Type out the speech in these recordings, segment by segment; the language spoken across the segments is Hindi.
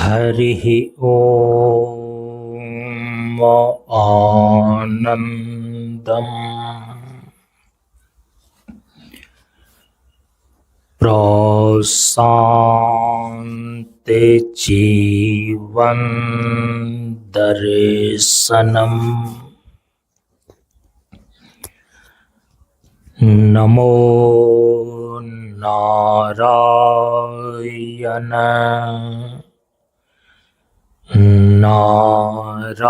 हरिः ॐ आनन्दम् प्रशान्ते जीवनदर्शनम् नमो नारायण नारायणम्।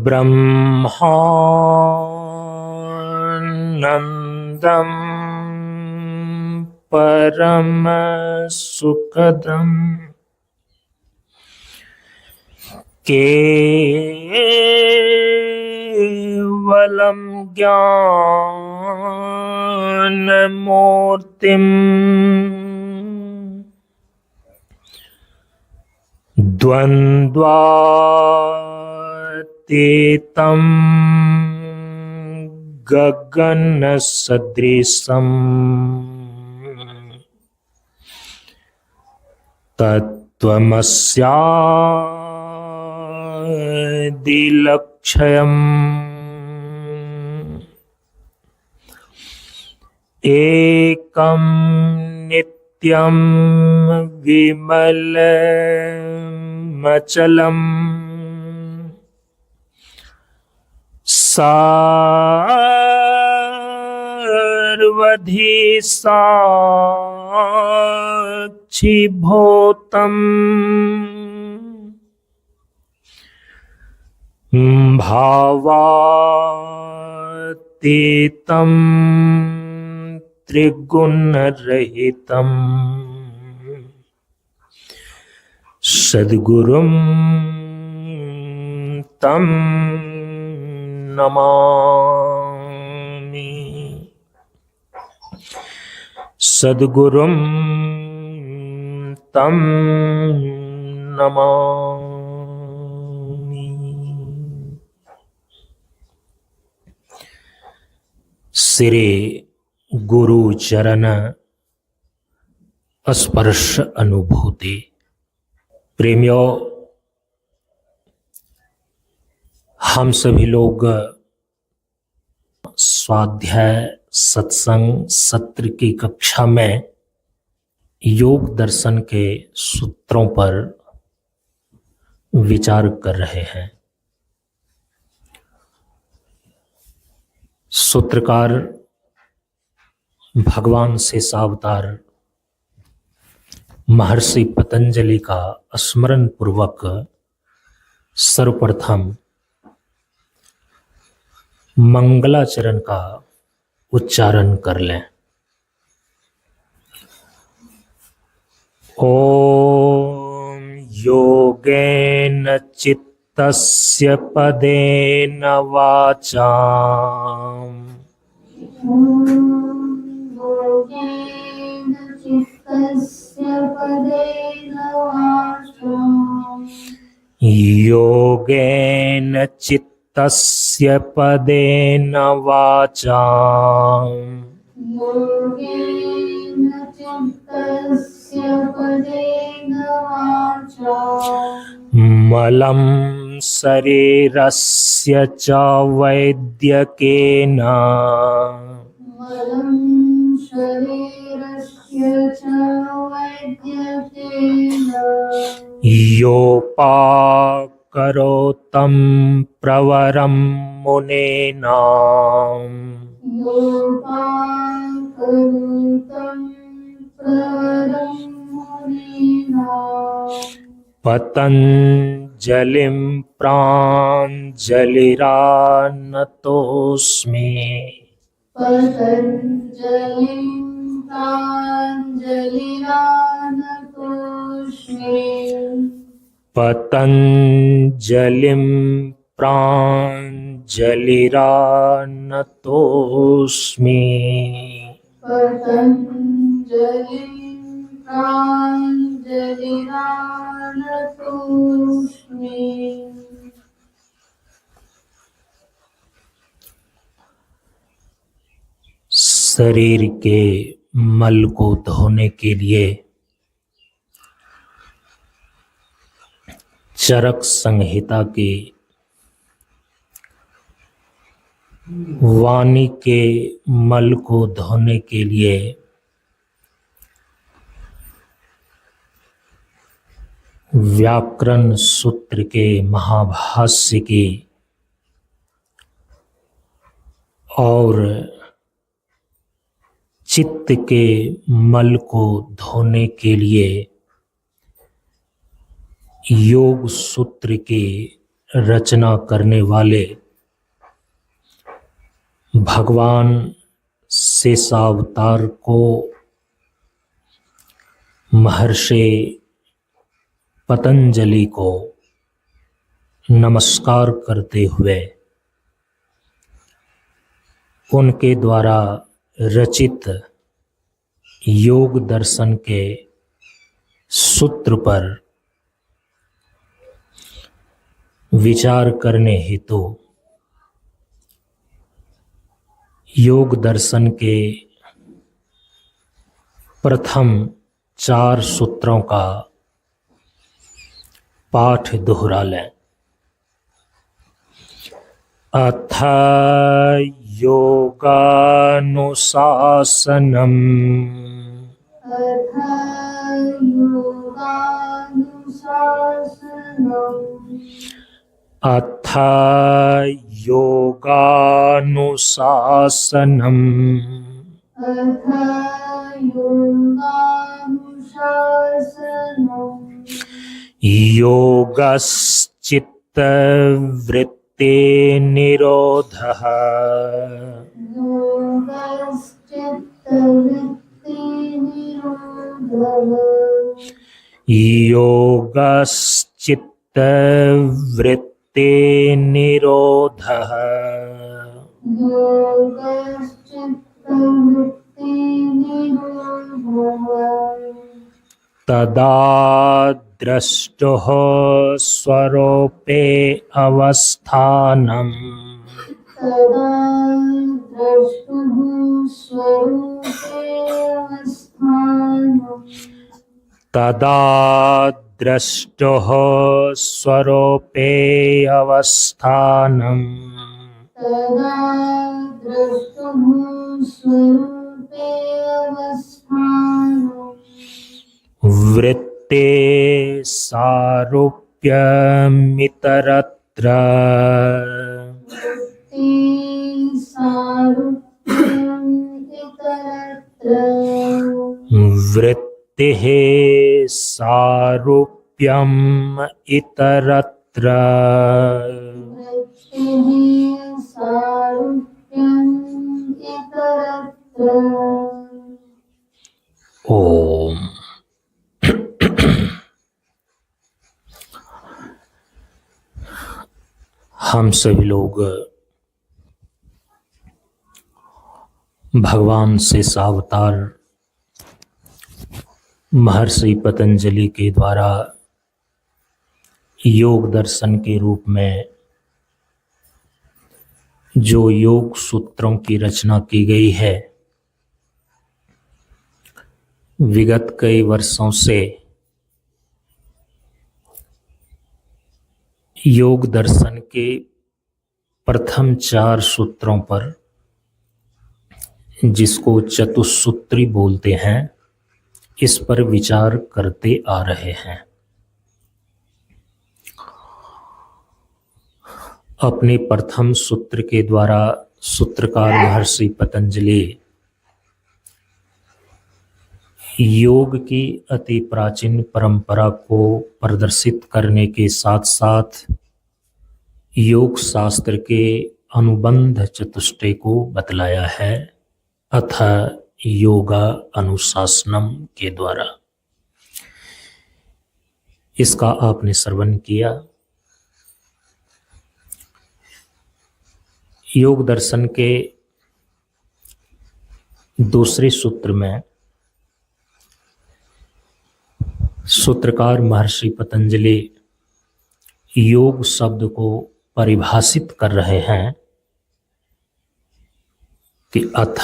ब्रह्मानन्दं परमसुखदम् केवलं ज्ञानमूर्तिम् द्वन्द्वातीतं गगनसदृशम् तत्त्वमस्यादिलक्ष्यम् एकं नित्यं विमलमचलम् सर्वधी साक्षिभूतम् भावातीतं त्रिगुणरहितम् सद्गुरुं तं नमामि। सद्गुरुं तं नमामि। श्री गुरु चरण स्पर्श अनुभूति। प्रेमियों, हम सभी लोग स्वाध्याय सत्संग सत्र की कक्षा में योग दर्शन के सूत्रों पर विचार कर रहे हैं। सूत्रकार भगवान शेषावतार महर्षि पतंजलि का स्मरण पूर्वक सर्वप्रथम मंगलाचरण का उच्चारण कर लें। ओम योगेन चित्तस्य पदेन वाचाम् योगेन चित्तस्य पदेन वाचाम् मलं शरीरस्य च वैद्यकेन योपाकरोतं प्रवरं मुनेन पतञ्जलिं प्राञ्जलिरानतोऽस्मि। पतञ्जलिं प्राञ्जलिरानतोऽस्मि। शरीर के मल को धोने के लिए चरक संहिता की वाणी के मल को धोने के लिए व्याकरण सूत्र के महाभाष्य की और चित्त के मल को धोने के लिए योग सूत्र की रचना करने वाले भगवान शेषावतार को महर्षि पतंजलि को नमस्कार करते हुए उनके द्वारा रचित योग दर्शन के सूत्र पर विचार करने हेतु योग दर्शन के प्रथम 4 सूत्रों का पाठ दोहरा लें। अथ योगानुशासनम् अथ योगानुशासनम् योगश्चित्तवृत्ति निरोधः योगश्चित्तवृत्ति निरोधः तदा द्रष्टुः स्वरूपे अवस्थानम् तदा द्रष्टुः स्वरूपे अवस्थानम् वृत्ते सारूप्यमितरत्र वृत्तिः सारूप्यम् इतरत्र ओम। हम सभी लोग भगवान शेषावतार महर्षि पतंजलि के द्वारा योग दर्शन के रूप में जो योग सूत्रों की रचना की गई है, विगत कई वर्षों से योग दर्शन के प्रथम 4 सूत्रों पर, जिसको चतुसूत्री बोलते हैं, इस पर विचार करते आ रहे हैं। अपने प्रथम सूत्र के द्वारा सूत्रकार महर्षि पतंजलि योग की अति प्राचीन परंपरा को प्रदर्शित करने के साथ साथ योग शास्त्र के अनुबंध चतुष्टय को बतलाया है, अथ योगा अनुशासनम के द्वारा। इसका आपने श्रवण किया। योग दर्शन के दूसरे सूत्र में सूत्रकार महर्षि पतंजलि योग शब्द को परिभाषित कर रहे हैं कि अथ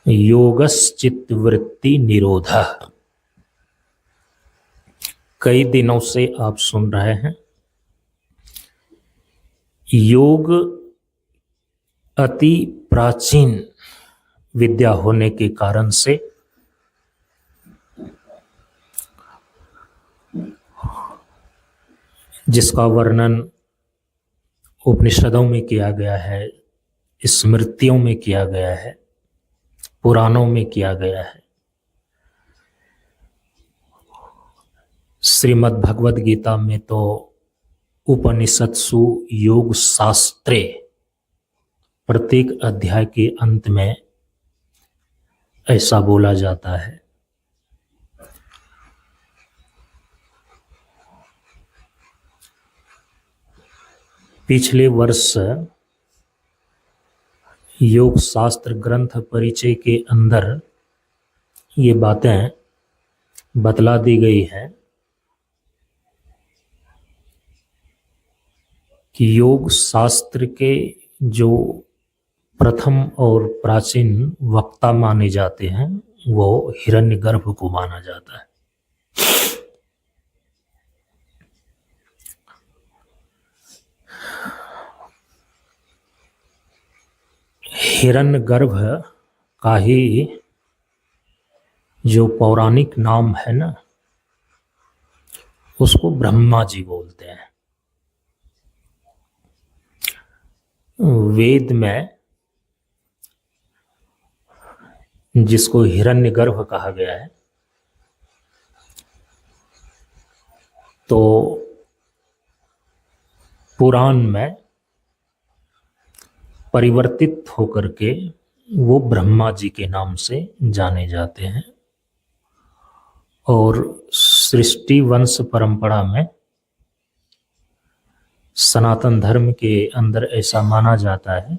योगश्चित्तवृत्ति निरोधः। कई दिनों से आप सुन रहे हैं योग अति प्राचीन विद्या होने के कारण से जिसका वर्णन उपनिषदों में किया गया है, स्मृतियों में किया गया है, पुराणों में किया गया है। श्रीमद् भगवद गीता में तो उपनिषत्सु योग शास्त्रे प्रत्येक अध्याय के अंत में ऐसा बोला जाता है। पिछले वर्ष योग शास्त्र ग्रंथ परिचय के अंदर ये बातें बतला दी गई हैं कि योग शास्त्र के जो प्रथम और प्राचीन वक्ता माने जाते हैं वो हिरण्यगर्भ को माना जाता है। हिरण्यगर्भ का ही जो पौराणिक नाम है ना, उसको ब्रह्मा जी बोलते हैं। वेद में जिसको हिरण्यगर्भ कहा गया है, तो पुराण में परिवर्तित होकर के वो ब्रह्मा जी के नाम से जाने जाते हैं। और सृष्टि वंश परंपरा में सनातन धर्म के अंदर ऐसा माना जाता है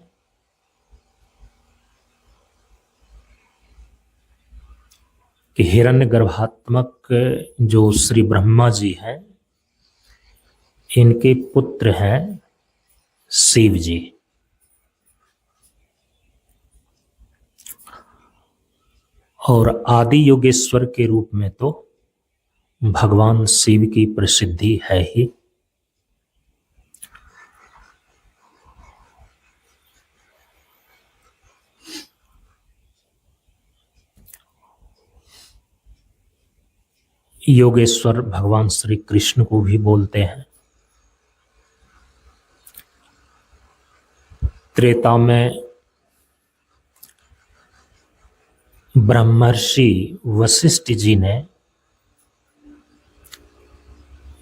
कि हिरण्य गर्भात्मक जो श्री ब्रह्मा जी हैं, इनके पुत्र हैं शिव जी। और आदि योगेश्वर के रूप में तो भगवान शिव की प्रसिद्धि है ही। योगेश्वर भगवान श्री कृष्ण को भी बोलते हैं। त्रेता में ब्रह्मर्षि वशिष्ठ जी ने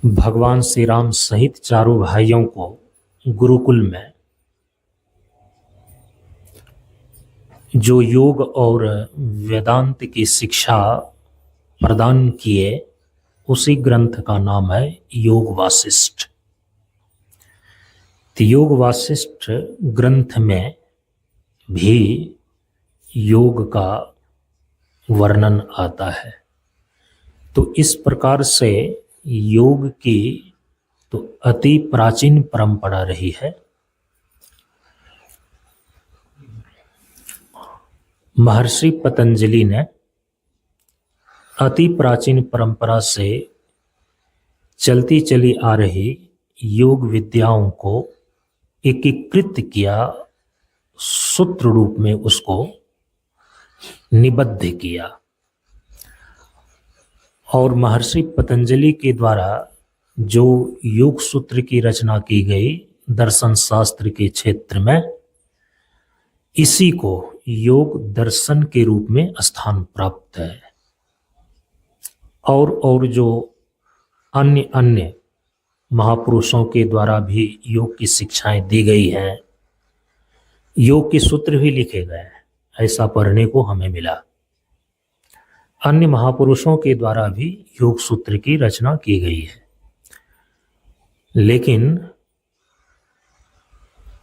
भगवान श्री राम सहित चारों भाइयों को गुरुकुल में जो योग और वेदांत की शिक्षा प्रदान किए, उसी ग्रंथ का नाम है योग वासिष्ठ। तो योग वासिष्ठ ग्रंथ में भी योग का वर्णन आता है। तो इस प्रकार से योग की तो अति प्राचीन परंपरा रही है। महर्षि पतंजलि ने अति प्राचीन परंपरा से चलती चली आ रही योग विद्याओं को एकीकृत किया, सूत्र रूप में उसको निबद्ध किया। और महर्षि पतंजलि के द्वारा जो योग सूत्र की रचना की गई दर्शन शास्त्र के क्षेत्र में, इसी को योग दर्शन के रूप में स्थान प्राप्त है। और जो अन्य अन्य महापुरुषों के द्वारा भी योग की शिक्षाएं दी गई हैं, योग के सूत्र भी लिखे गए हैं, ऐसा पढ़ने को हमें मिला। अन्य महापुरुषों के द्वारा भी योग सूत्र की रचना की गई है, लेकिन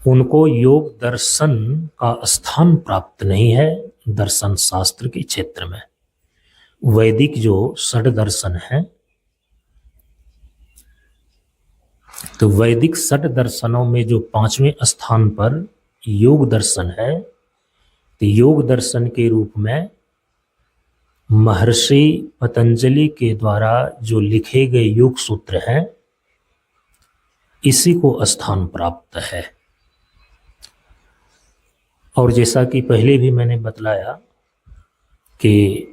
उनको योग दर्शन का स्थान प्राप्त नहीं है दर्शन शास्त्र के क्षेत्र में। वैदिक जो षड दर्शन है, तो वैदिक षड दर्शनों में जो 5वें स्थान पर योग दर्शन है, तो योग दर्शन के रूप में महर्षि पतंजलि के द्वारा जो लिखे गए योग सूत्र हैं, इसी को स्थान प्राप्त है। और जैसा कि पहले भी मैंने बतलाया कि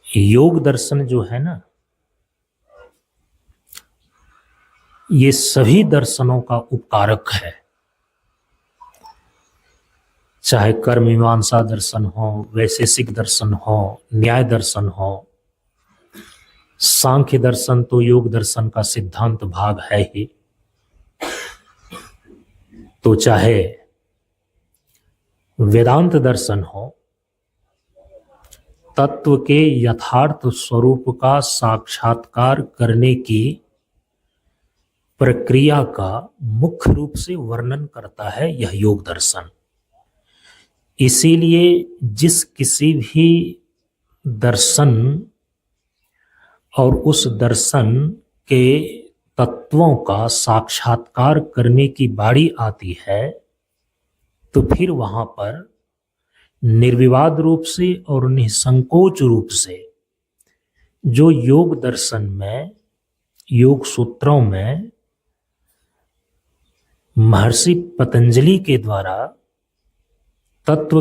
योग दर्शन जो है ना, ये सभी दर्शनों का उपकारक है। चाहे कर्म मीमांसा दर्शन हो, वैशेषिक दर्शन हो, न्याय दर्शन हो, सांख्य दर्शन तो योग दर्शन का सिद्धांत भाग है ही, तो चाहे वेदांत दर्शन हो, तत्व के यथार्थ स्वरूप का साक्षात्कार करने की प्रक्रिया का मुख्य रूप से वर्णन करता है यह योग दर्शन। इसीलिए जिस किसी भी दर्शन और उस दर्शन के तत्वों का साक्षात्कार करने की बारी आती है, तो फिर वहां पर निर्विवाद रूप से और निसंकोच रूप से जो योग दर्शन में, योग सूत्रों में महर्षि पतंजलि के द्वारा तत्व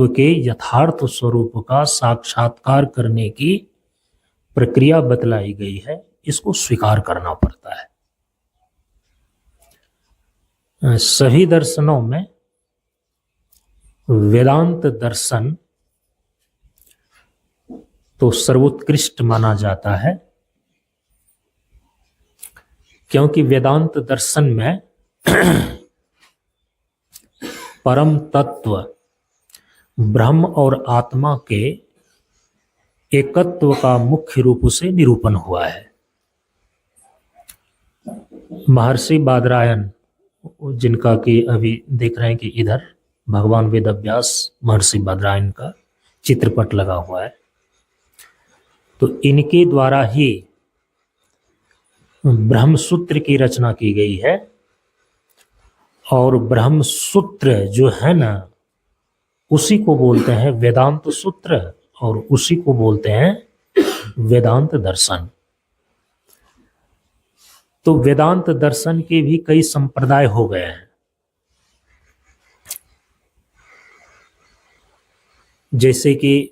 के यथार्थ स्वरूप का साक्षात्कार करने की प्रक्रिया बतलाई गई है, इसको स्वीकार करना पड़ता है। सभी दर्शनों में वेदांत दर्शन तो सर्वोत्कृष्ट माना जाता है, क्योंकि वेदांत दर्शन में परम तत्व ब्रह्म और आत्मा के एकत्व का मुख्य रूप से निरूपण हुआ है। महर्षि बादरायण, जिनका कि अभी देख रहे हैं कि इधर भगवान वेदव्यास महर्षि बादरायण का चित्रपट लगा हुआ है, तो इनके द्वारा ही ब्रह्मसूत्र की रचना की गई है। और ब्रह्मसूत्र जो है ना, उसी को बोलते हैं वेदांत सूत्र, और उसी को बोलते हैं वेदांत दर्शन। तो वेदांत दर्शन के भी कई संप्रदाय हो गए हैं। जैसे कि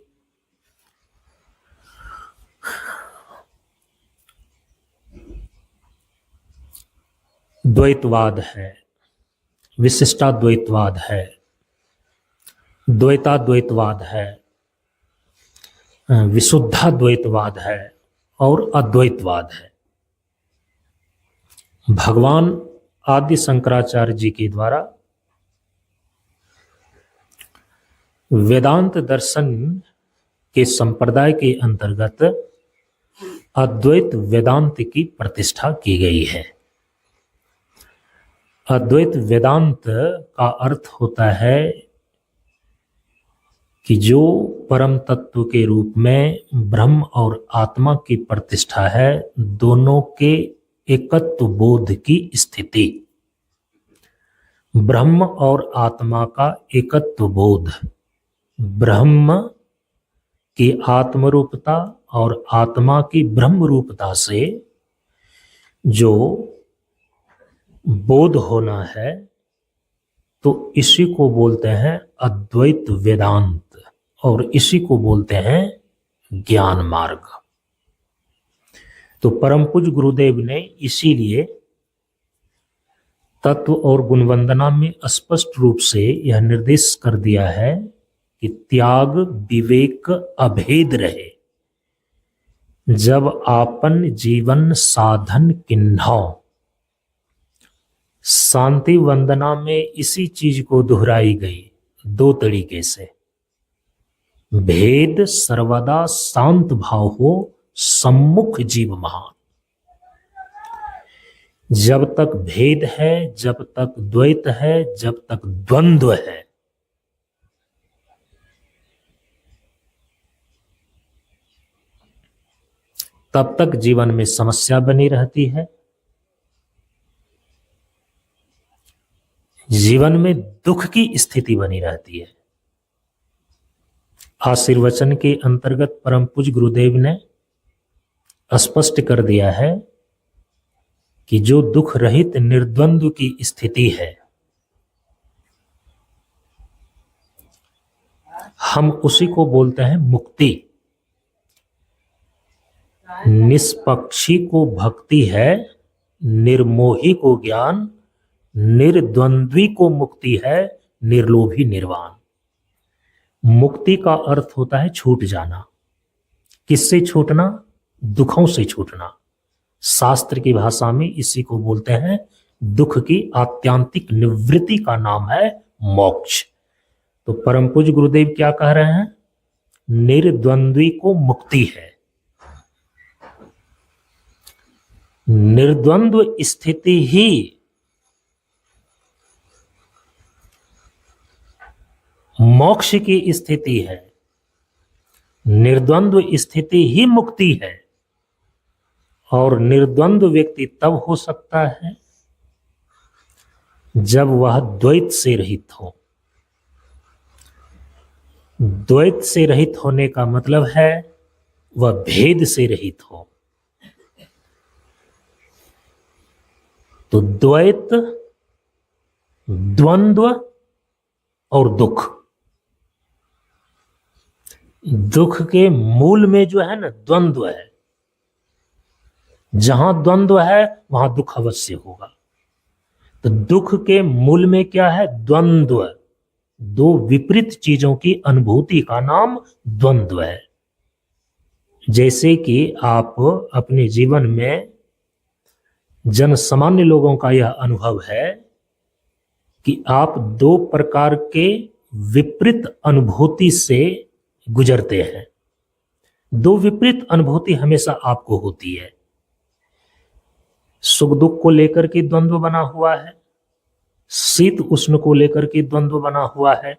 द्वैतवाद है, विशिष्टाद्वैतवाद है, द्वैताद्वैतवाद है, विशुद्धाद्वैतवाद है और अद्वैतवाद है। भगवान आदि शंकराचार्य जी के द्वारा वेदांत दर्शन के संप्रदाय के अंतर्गत अद्वैत वेदांत की प्रतिष्ठा की गई है। अद्वैत वेदांत का अर्थ होता है कि जो परम तत्व के रूप में ब्रह्म और आत्मा की प्रतिष्ठा है, दोनों के एकत्व बोध की स्थिति। ब्रह्म और आत्मा का एकत्व बोध, ब्रह्म की आत्मरूपता और आत्मा की ब्रह्म रूपता से जो बोध होना है, तो इसी को बोलते हैं अद्वैत वेदांत, और इसी को बोलते हैं ज्ञान मार्ग। तो परम पूज्य गुरुदेव ने इसीलिए तत्व और गुणवंदना में स्पष्ट रूप से यह निर्देश कर दिया है कि त्याग विवेक अभेद रहे, जब आपन जीवन साधन किन्हौ। शांति वंदना में इसी चीज को दोहराई गई दो तरीके से। भेद सर्वदा शांत भाव हो, सम्मुख जीव महान। जब तक भेद है, जब तक द्वैत है, जब तक द्वंद्व है, तब तक जीवन में समस्या बनी रहती है। जीवन में दुख की स्थिति बनी रहती है। आशीर्वचन के अंतर्गत परम पूज्य गुरुदेव ने स्पष्ट कर दिया है कि जो दुख रहित निर्द्वंद्व की स्थिति है, हम उसी को बोलते हैं मुक्ति। निष्पक्षी को भक्ति है, निर्मोही को ज्ञान, निर्द्वंद्वी को मुक्ति है, निर्लोभी निर्वाण। मुक्ति का अर्थ होता है छूट जाना। किससे छूटना? दुखों से छूटना। शास्त्र की भाषा में इसी को बोलते हैं दुख की आत्यांतिक निवृत्ति का नाम है मोक्ष। तो परम पूज्य गुरुदेव क्या कह रहे हैं? निर्द्वंद्वी को मुक्ति है। निर्द्वंद्व स्थिति ही मोक्ष की स्थिति है। निर्द्वंद्व स्थिति ही मुक्ति है। और निर्द्वंद्व व्यक्ति तब हो सकता है जब वह द्वैत से रहित हो। द्वैत से रहित होने का मतलब है वह भेद से रहित हो। तो द्वैत, द्वंद्व और दुख, दुख के मूल में जो है ना द्वंद्व है। जहां द्वंद्व है वहां दुख अवश्य होगा। तो दुख के मूल में क्या है? द्वंद्व। दो विपरीत चीजों की अनुभूति का नाम द्वंद्व है। जैसे कि आप अपने जीवन में जन सामान्य लोगों का यह अनुभव है कि आप दो प्रकार के विपरीत अनुभूति से गुजरते हैं। दो विपरीत अनुभूति हमेशा आपको होती है। सुख दुख को लेकर के द्वंद्व बना हुआ है, शीत उष्ण को लेकर के द्वंद्व बना हुआ है,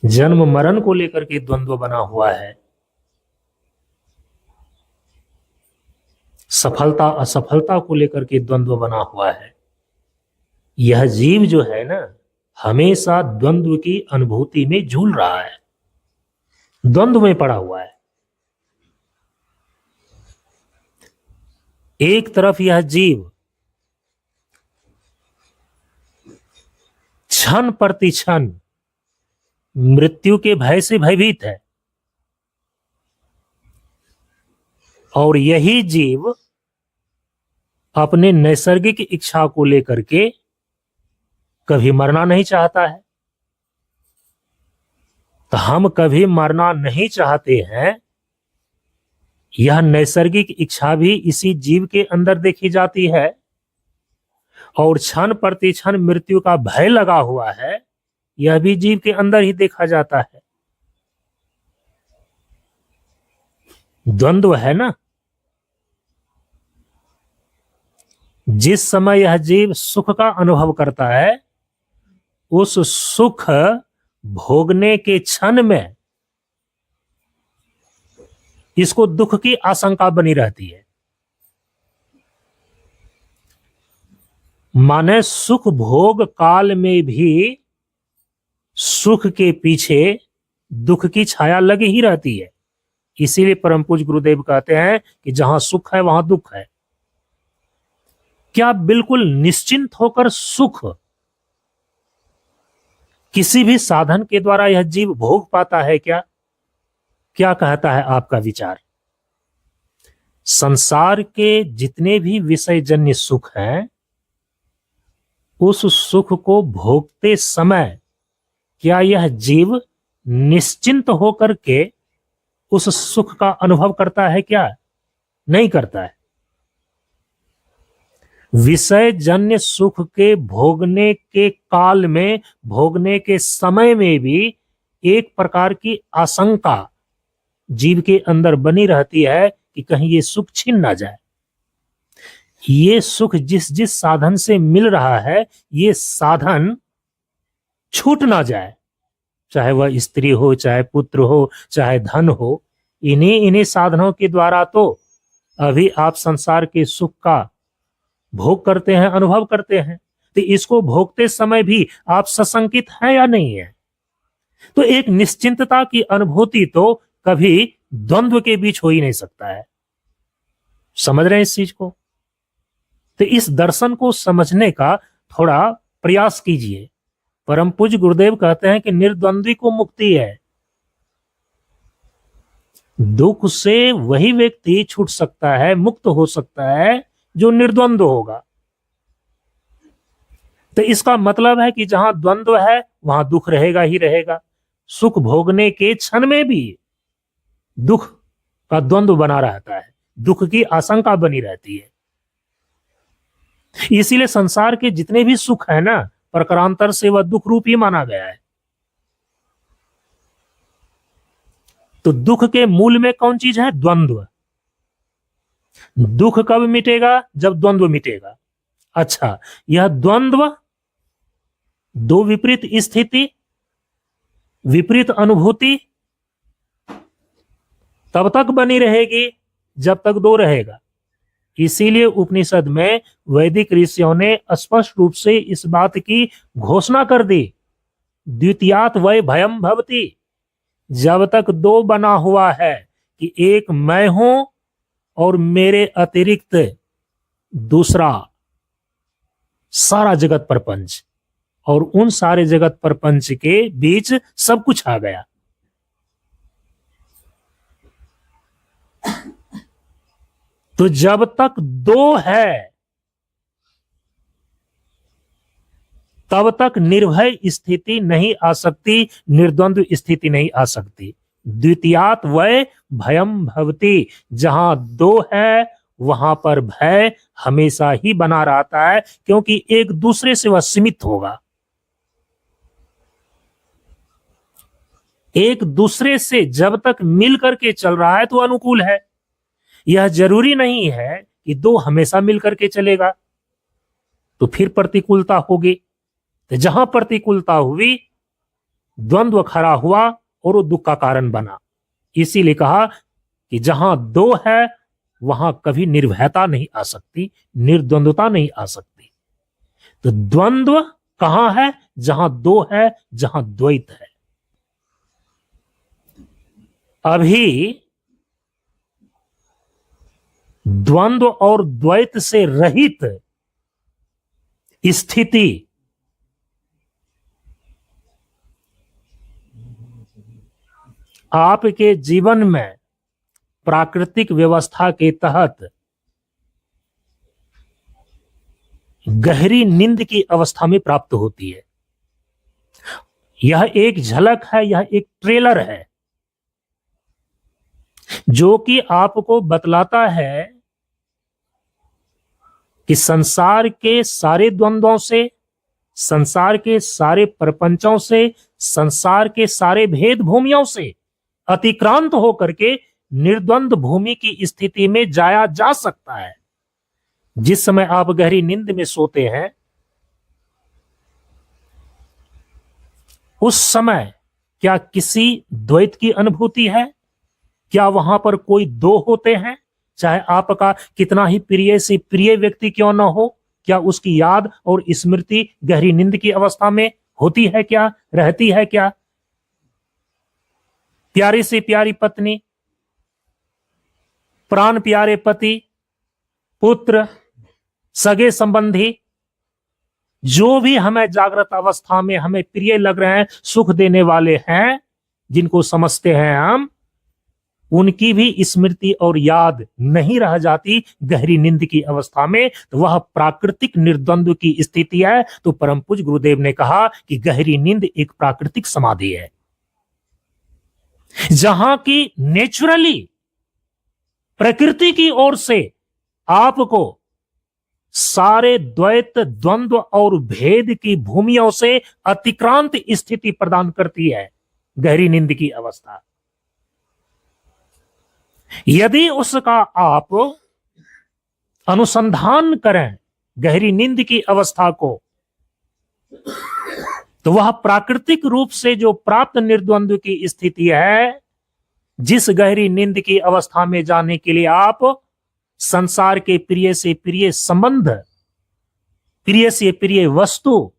जन्म मरण को लेकर के द्वंद्व बना हुआ है, सफलता असफलता को लेकर के द्वंद्व बना हुआ है। यह जीव जो है ना हमेशा द्वंद्व की अनुभूति में झूल रहा है, द्वंद्व में पड़ा हुआ है। एक तरफ यह जीव क्षण प्रति क्षण मृत्यु के भय से भयभीत है, और यही जीव अपने नैसर्गिक इच्छा को लेकर के कभी मरना नहीं चाहता है। तो हम कभी मरना नहीं चाहते हैं, यह नैसर्गिक इच्छा भी इसी जीव के अंदर देखी जाती है, और क्षण प्रति क्षण मृत्यु का भय लगा हुआ है, यह भी जीव के अंदर ही देखा जाता है। द्वंद्व है ना। जिस समय यह जीव सुख का अनुभव करता है, उस सुख भोगने के क्षण में इसको दुख की आशंका बनी रहती है। माने सुख भोग काल में भी सुख के पीछे दुख की छाया लगी ही रहती है। इसीलिए परम पूज्य गुरुदेव कहते हैं कि जहां सुख है वहां दुख है। क्या बिल्कुल निश्चिंत होकर सुख किसी भी साधन के द्वारा यह जीव भोग पाता है क्या? क्या कहता है आपका विचार? संसार के जितने भी विषयजन्य सुख हैं, उस सुख को भोगते समय क्या यह जीव निश्चिंत होकर के उस सुख का अनुभव करता है क्या? नहीं करता है। विषय जन्य सुख के भोगने के काल में, भोगने के समय में भी एक प्रकार की आशंका जीव के अंदर बनी रहती है कि कहीं ये सुख छिन ना जाए। ये सुख जिस जिस साधन से मिल रहा है, ये साधन छूट ना जाए। चाहे वह स्त्री हो, चाहे पुत्र हो, चाहे धन हो, इन्हीं साधनों के द्वारा तो अभी आप संसार के सुख का भोग करते हैं, अनुभव करते हैं। तो इसको भोगते समय भी आप सशंकित हैं या नहीं है? तो एक निश्चिंतता की अनुभूति तो कभी द्वंद्व के बीच हो ही नहीं सकता है। समझ रहे हैं इस चीज को? तो इस दर्शन को समझने का थोड़ा प्रयास कीजिए। परम पूज्य गुरुदेव कहते हैं कि निर्द्वंद्वी को मुक्ति है। दुख से वही व्यक्ति छूट सकता है, मुक्त हो सकता है, जो निर्द्वंद्व होगा। तो इसका मतलब है कि जहां द्वंद्व है वहां दुख रहेगा ही रहेगा। सुख भोगने के क्षण में भी दुख का द्वंद्व बना रहता है, दुख की आशंका बनी रहती है। इसीलिए संसार के जितने भी सुख है ना, प्रकारांतर से वह दुख रूप ही माना गया है। तो दुख के मूल में कौन चीज है? द्वंद्व। दुख कब मिटेगा? जब द्वंद्व मिटेगा। अच्छा, यह द्वंद्व, दो विपरीत स्थिति, विपरीत अनुभूति तब तक बनी रहेगी जब तक दो रहेगा। इसीलिए उपनिषद में वैदिक ऋषियों ने स्पष्ट रूप से इस बात की घोषणा कर दी, द्वितीयात् वै भयम भवति। जब तक दो बना हुआ है कि एक मैं हूं और मेरे अतिरिक्त दूसरा सारा जगत प्रपंच, और उन सारे जगत प्रपंच के बीच सब कुछ आ गया। तो जब तक दो है तब तक निर्भय स्थिति नहीं आ सकती, निर्द्वंद्व स्थिति नहीं आ सकती। द्वितीयात् वै भयम भवति। जहां दो है वहां पर भय हमेशा ही बना रहता है, क्योंकि एक दूसरे से वह सीमित होगा। एक दूसरे से जब तक मिल करके चल रहा है तो अनुकूल है। यह जरूरी नहीं है कि दो हमेशा मिल करके चलेगा, तो फिर प्रतिकूलता होगी। तो जहां प्रतिकूलता हुई, द्वंद्व खड़ा हुआ और वो दुख का कारण बना। इसीलिए कहा कि जहां दो है वहां कभी निर्भयता नहीं आ सकती, निर्द्वंद्वता नहीं आ सकती। तो द्वंद्व कहां है? जहां दो है, जहां द्वैत है। अभी द्वंद्व और द्वैत से रहित स्थिति आपके जीवन में प्राकृतिक व्यवस्था के तहत गहरी नींद की अवस्था में प्राप्त होती है। यह एक झलक है, यह एक ट्रेलर है जो कि आपको बतलाता है कि संसार के सारे द्वंद्वों से, संसार के सारे प्रपंचों से, संसार के सारे भेद भूमियों से अतिक्रांत होकर के निर्द्वंद भूमि की स्थिति में जाया जा सकता है। जिस समय आप गहरी नींद में सोते हैं, उस समय क्या किसी द्वैत की अनुभूति है? क्या वहां पर कोई दो होते हैं? चाहे आपका कितना ही प्रिय से प्रिय व्यक्ति क्यों न हो, क्या उसकी याद और स्मृति गहरी नींद की अवस्था में होती है क्या, रहती है क्या? प्यारी से प्यारी पत्नी, प्राण प्यारे पति, पुत्र, सगे संबंधी, जो भी हमें जागृत अवस्था में हमें प्रिय लग रहे हैं, सुख देने वाले हैं, जिनको समझते हैं हम, उनकी भी स्मृति और याद नहीं रह जाती गहरी नींद की अवस्था में, तो वह प्राकृतिक निर्द्वंद्व की स्थिति है। तो परम पूज्य गुरुदेव ने कहा कि गहरी नींद एक प्राकृतिक समाधि है, जहां की नेचुरली प्रकृति की ओर से आपको सारे द्वैत, द्वंद्व और भेद की भूमियों से अतिक्रांत स्थिति प्रदान करती है गहरी नींद की अवस्था। यदि उसका आप अनुसंधान करें गहरी नींद की अवस्था को, तो वह प्राकृतिक रूप से जो प्राप्त निर्द्वंद्व की स्थिति है, जिस गहरी नींद की अवस्था में जाने के लिए आप संसार के प्रिय से प्रिय संबंध प्रिय से प्रिय वस्तु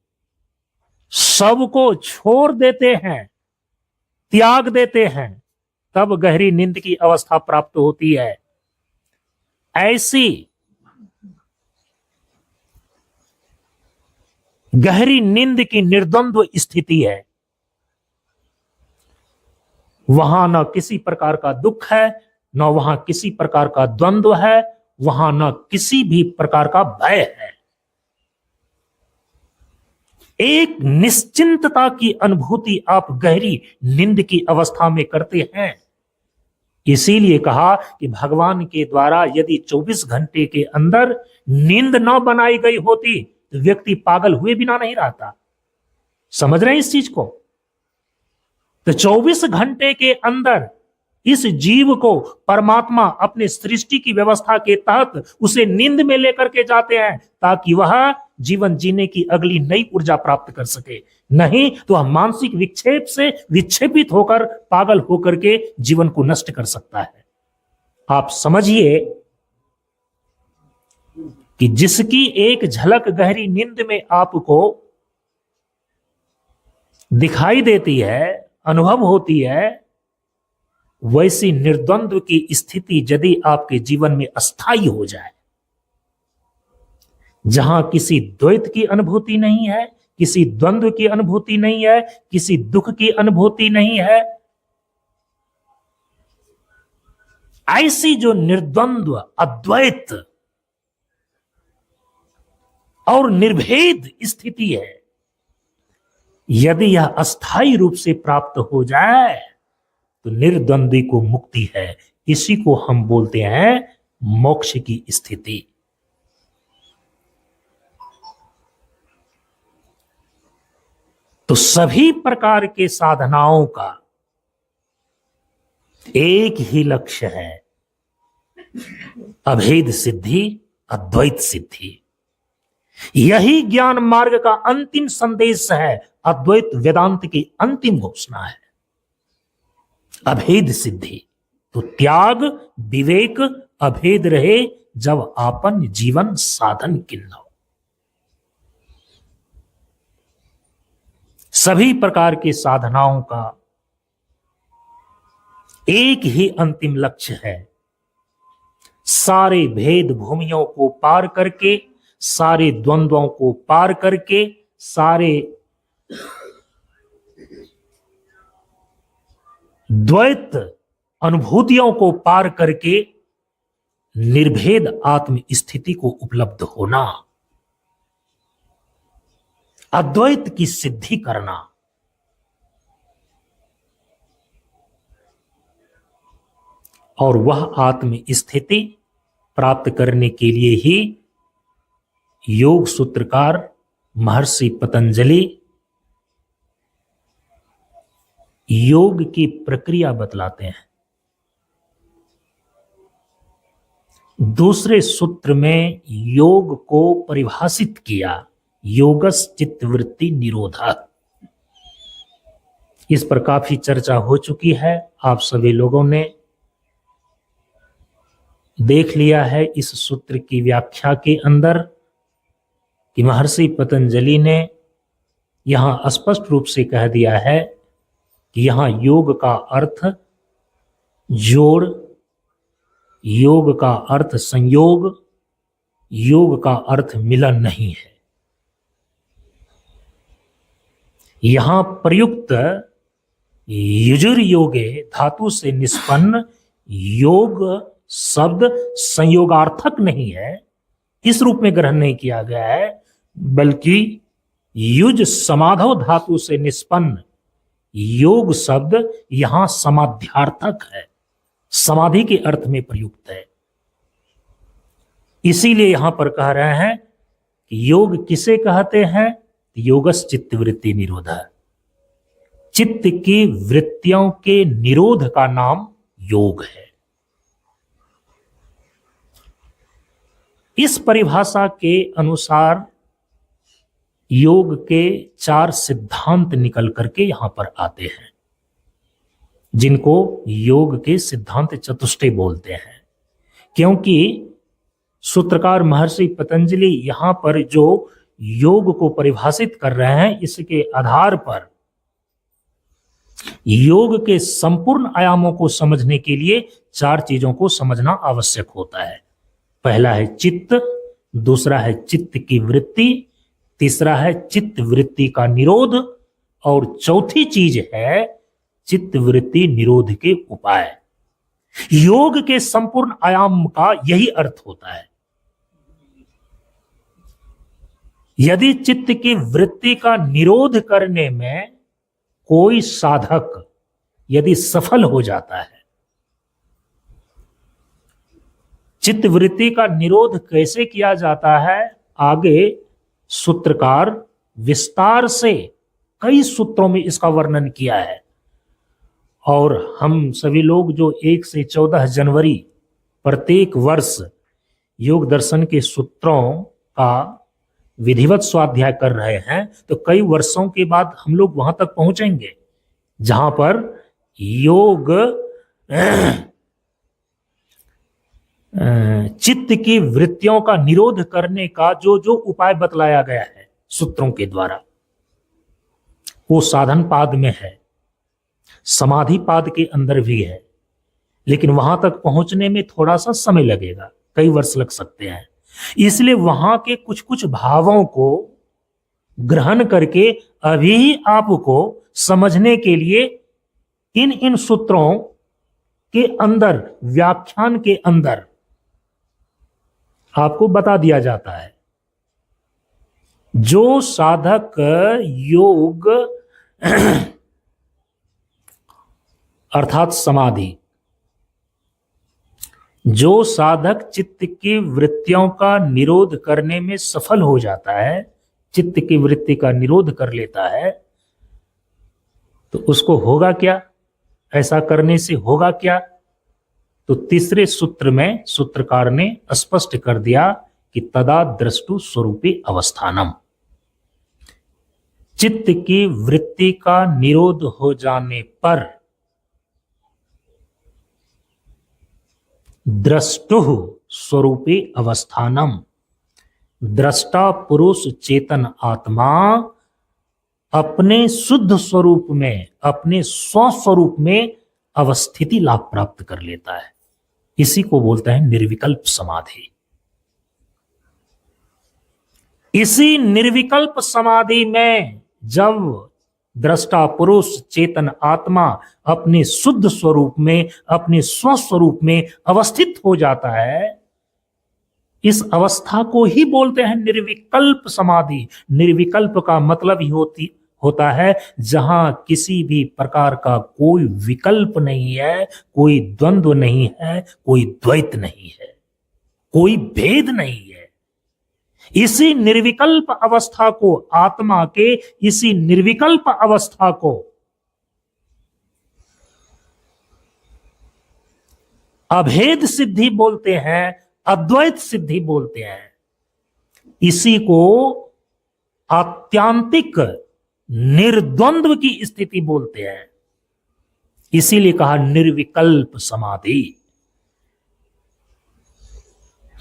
सबको छोड़ देते हैं, त्याग देते हैं, तब गहरी नींद की अवस्था प्राप्त होती है। ऐसी गहरी नींद की निर्द्वंद्व स्थिति है। वहां न किसी प्रकार का दुख है, न वहां किसी प्रकार का द्वंद्व है, वहां न किसी भी प्रकार का भय है। एक निश्चिंतता की अनुभूति आप गहरी नींद की अवस्था में करते हैं। इसीलिए कहा कि भगवान के द्वारा यदि 24 घंटे के अंदर नींद न बनाई गई होती तो व्यक्ति पागल हुए बिना नहीं रहता। समझ रहे हैं इस चीज को? तो 24 घंटे के अंदर इस जीव को परमात्मा अपने सृष्टि की व्यवस्था के तहत उसे नींद में लेकर के जाते हैं ताकि वह जीवन जीने की अगली नई ऊर्जा प्राप्त कर सके। नहीं तो वह मानसिक विक्षेप से विक्षेपित होकर पागल होकर के जीवन को नष्ट कर सकता है। आप समझिए कि जिसकी एक झलक गहरी नींद में आपको दिखाई देती है, अनुभव होती है, वैसी निर्द्वंद्व की स्थिति यदि आपके जीवन में अस्थायी हो जाए, जहां किसी द्वैत की अनुभूति नहीं है, किसी द्वंद्व की अनुभूति नहीं है, किसी दुख की अनुभूति नहीं है, ऐसी जो निर्द्वंद्व अद्वैत और निर्भेद स्थिति है, यदि यह अस्थायी रूप से प्राप्त हो जाए तो निर्द्वंद्वी को मुक्ति है। इसी को हम बोलते हैं मोक्ष की स्थिति। तो सभी प्रकार के साधनाओं का एक ही लक्ष्य है, अभेद सिद्धि, अद्वैत सिद्धि। यही ज्ञान मार्ग का अंतिम संदेश है, अद्वैत वेदांत की अंतिम घोषणा है। अभेद सिद्धि तो त्याग विवेक अभेद रहे, जब आपन जीवन साधन किन्नो। सभी प्रकार के साधनाओं का एक ही अंतिम लक्ष्य है, सारे भेद भूमियों को पार करके, सारे द्वंद्वों को पार करके, सारे द्वैत अनुभूतियों को पार करके निर्भेद आत्म स्थिति को उपलब्ध होना, अद्वैत की सिद्धि करना। और वह आत्म स्थिति प्राप्त करने के लिए ही योग सूत्रकार महर्षि पतंजलि योग की प्रक्रिया बतलाते हैं। दूसरे सूत्र में योग को परिभाषित किया, योगस चित्तवृत्ति निरोधा। इस पर काफी चर्चा हो चुकी है, आप सभी लोगों ने देख लिया है इस सूत्र की व्याख्या के अंदर कि महर्षि पतंजलि ने यहां स्पष्ट रूप से कह दिया है कि यहां योग का अर्थ जोड़, योग का अर्थ संयोग, योग का अर्थ मिलन नहीं है। यहां प्रयुक्त युजुर योगे धातु से निष्पन्न योग शब्द संयोगार्थक नहीं है, इस रूप में ग्रहण नहीं किया गया है, बल्कि युज समाधव धातु से निष्पन्न योग शब्द यहां समाध्यार्थक है, समाधि के अर्थ में प्रयुक्त है। इसीलिए यहां पर कह रहे हैं कि योग किसे कहते हैं? योगस चित्तवृत्ति निरोध। चित्त की वृत्तियों के निरोध का नाम योग है। इस परिभाषा के अनुसार योग के 4 सिद्धांत निकल करके यहां पर आते हैं, जिनको योग के सिद्धांत चतुष्टय बोलते हैं। क्योंकि सूत्रकार महर्षि पतंजलि यहां पर जो योग को परिभाषित कर रहे हैं, इसके आधार पर योग के संपूर्ण आयामों को समझने के लिए 4 चीजों को समझना आवश्यक होता है। पहला है चित्त, दूसरा है चित्त की वृत्ति, तीसरा है चित्त वृत्ति का निरोध, और चौथी चीज है चित्त वृत्ति निरोध के उपाय। योग के संपूर्ण आयाम का यही अर्थ होता है। यदि चित्त की वृत्ति का निरोध करने में कोई साधक यदि सफल हो जाता है, चित्त वृत्ति का निरोध कैसे किया जाता है, आगे सूत्रकार विस्तार से कई सूत्रों में इसका वर्णन किया है। और हम सभी लोग जो 1 से 14 जनवरी प्रत्येक वर्ष योग दर्शन के सूत्रों का विधिवत स्वाध्याय कर रहे हैं, तो कई वर्षों के बाद हम लोग वहां तक पहुंचेंगे जहां पर योग चित्त की वृत्तियों का निरोध करने का जो जो उपाय बतलाया गया है सूत्रों के द्वारा, वो साधन पाद में है, समाधि पाद के अंदर भी है, लेकिन वहां तक पहुंचने में थोड़ा सा समय लगेगा, कई वर्ष लग सकते हैं। इसलिए वहां के कुछ कुछ भावों को ग्रहण करके अभी ही आपको समझने के लिए इन सूत्रों के अंदर, व्याख्यान के अंदर आपको बता दिया जाता है। जो साधक योग अर्थात समाधि, जो साधक चित्त की वृत्तियों का निरोध करने में सफल हो जाता है, चित्त की वृत्ति का निरोध कर लेता है, तो उसको होगा क्या, ऐसा करने से होगा क्या? तो तीसरे सूत्र में सूत्रकार ने स्पष्ट कर दिया कि तदा द्रष्टु स्वरूपे अवस्थानम, चित्त की वृत्ति का निरोध हो जाने पर द्रष्टु स्वरूपे अवस्थानम, दृष्टा पुरुष चेतन आत्मा अपने शुद्ध स्वरूप में, अपने स्वस्वरूप में अवस्थिति लाभ प्राप्त कर लेता है। इसी को बोलते हैं निर्विकल्प समाधि। इसी निर्विकल्प समाधि में जब दृष्टा पुरुष चेतन आत्मा अपने शुद्ध स्वरूप में, अपने स्वस्वरूप में अवस्थित हो जाता है, इस अवस्था को ही बोलते हैं निर्विकल्प समाधि। निर्विकल्प का मतलब ही होता है जहां किसी भी प्रकार का कोई विकल्प नहीं है, कोई द्वंद्व नहीं है, कोई द्वैत नहीं है, कोई भेद नहीं है। इसी निर्विकल्प अवस्था को, आत्मा के इसी निर्विकल्प अवस्था को अभेद सिद्धि बोलते हैं, अद्वैत सिद्धि बोलते हैं। इसी को आत्यांतिक निर्द्वंद्व की स्थिति बोलते हैं। इसीलिए कहा निर्विकल्प समाधि।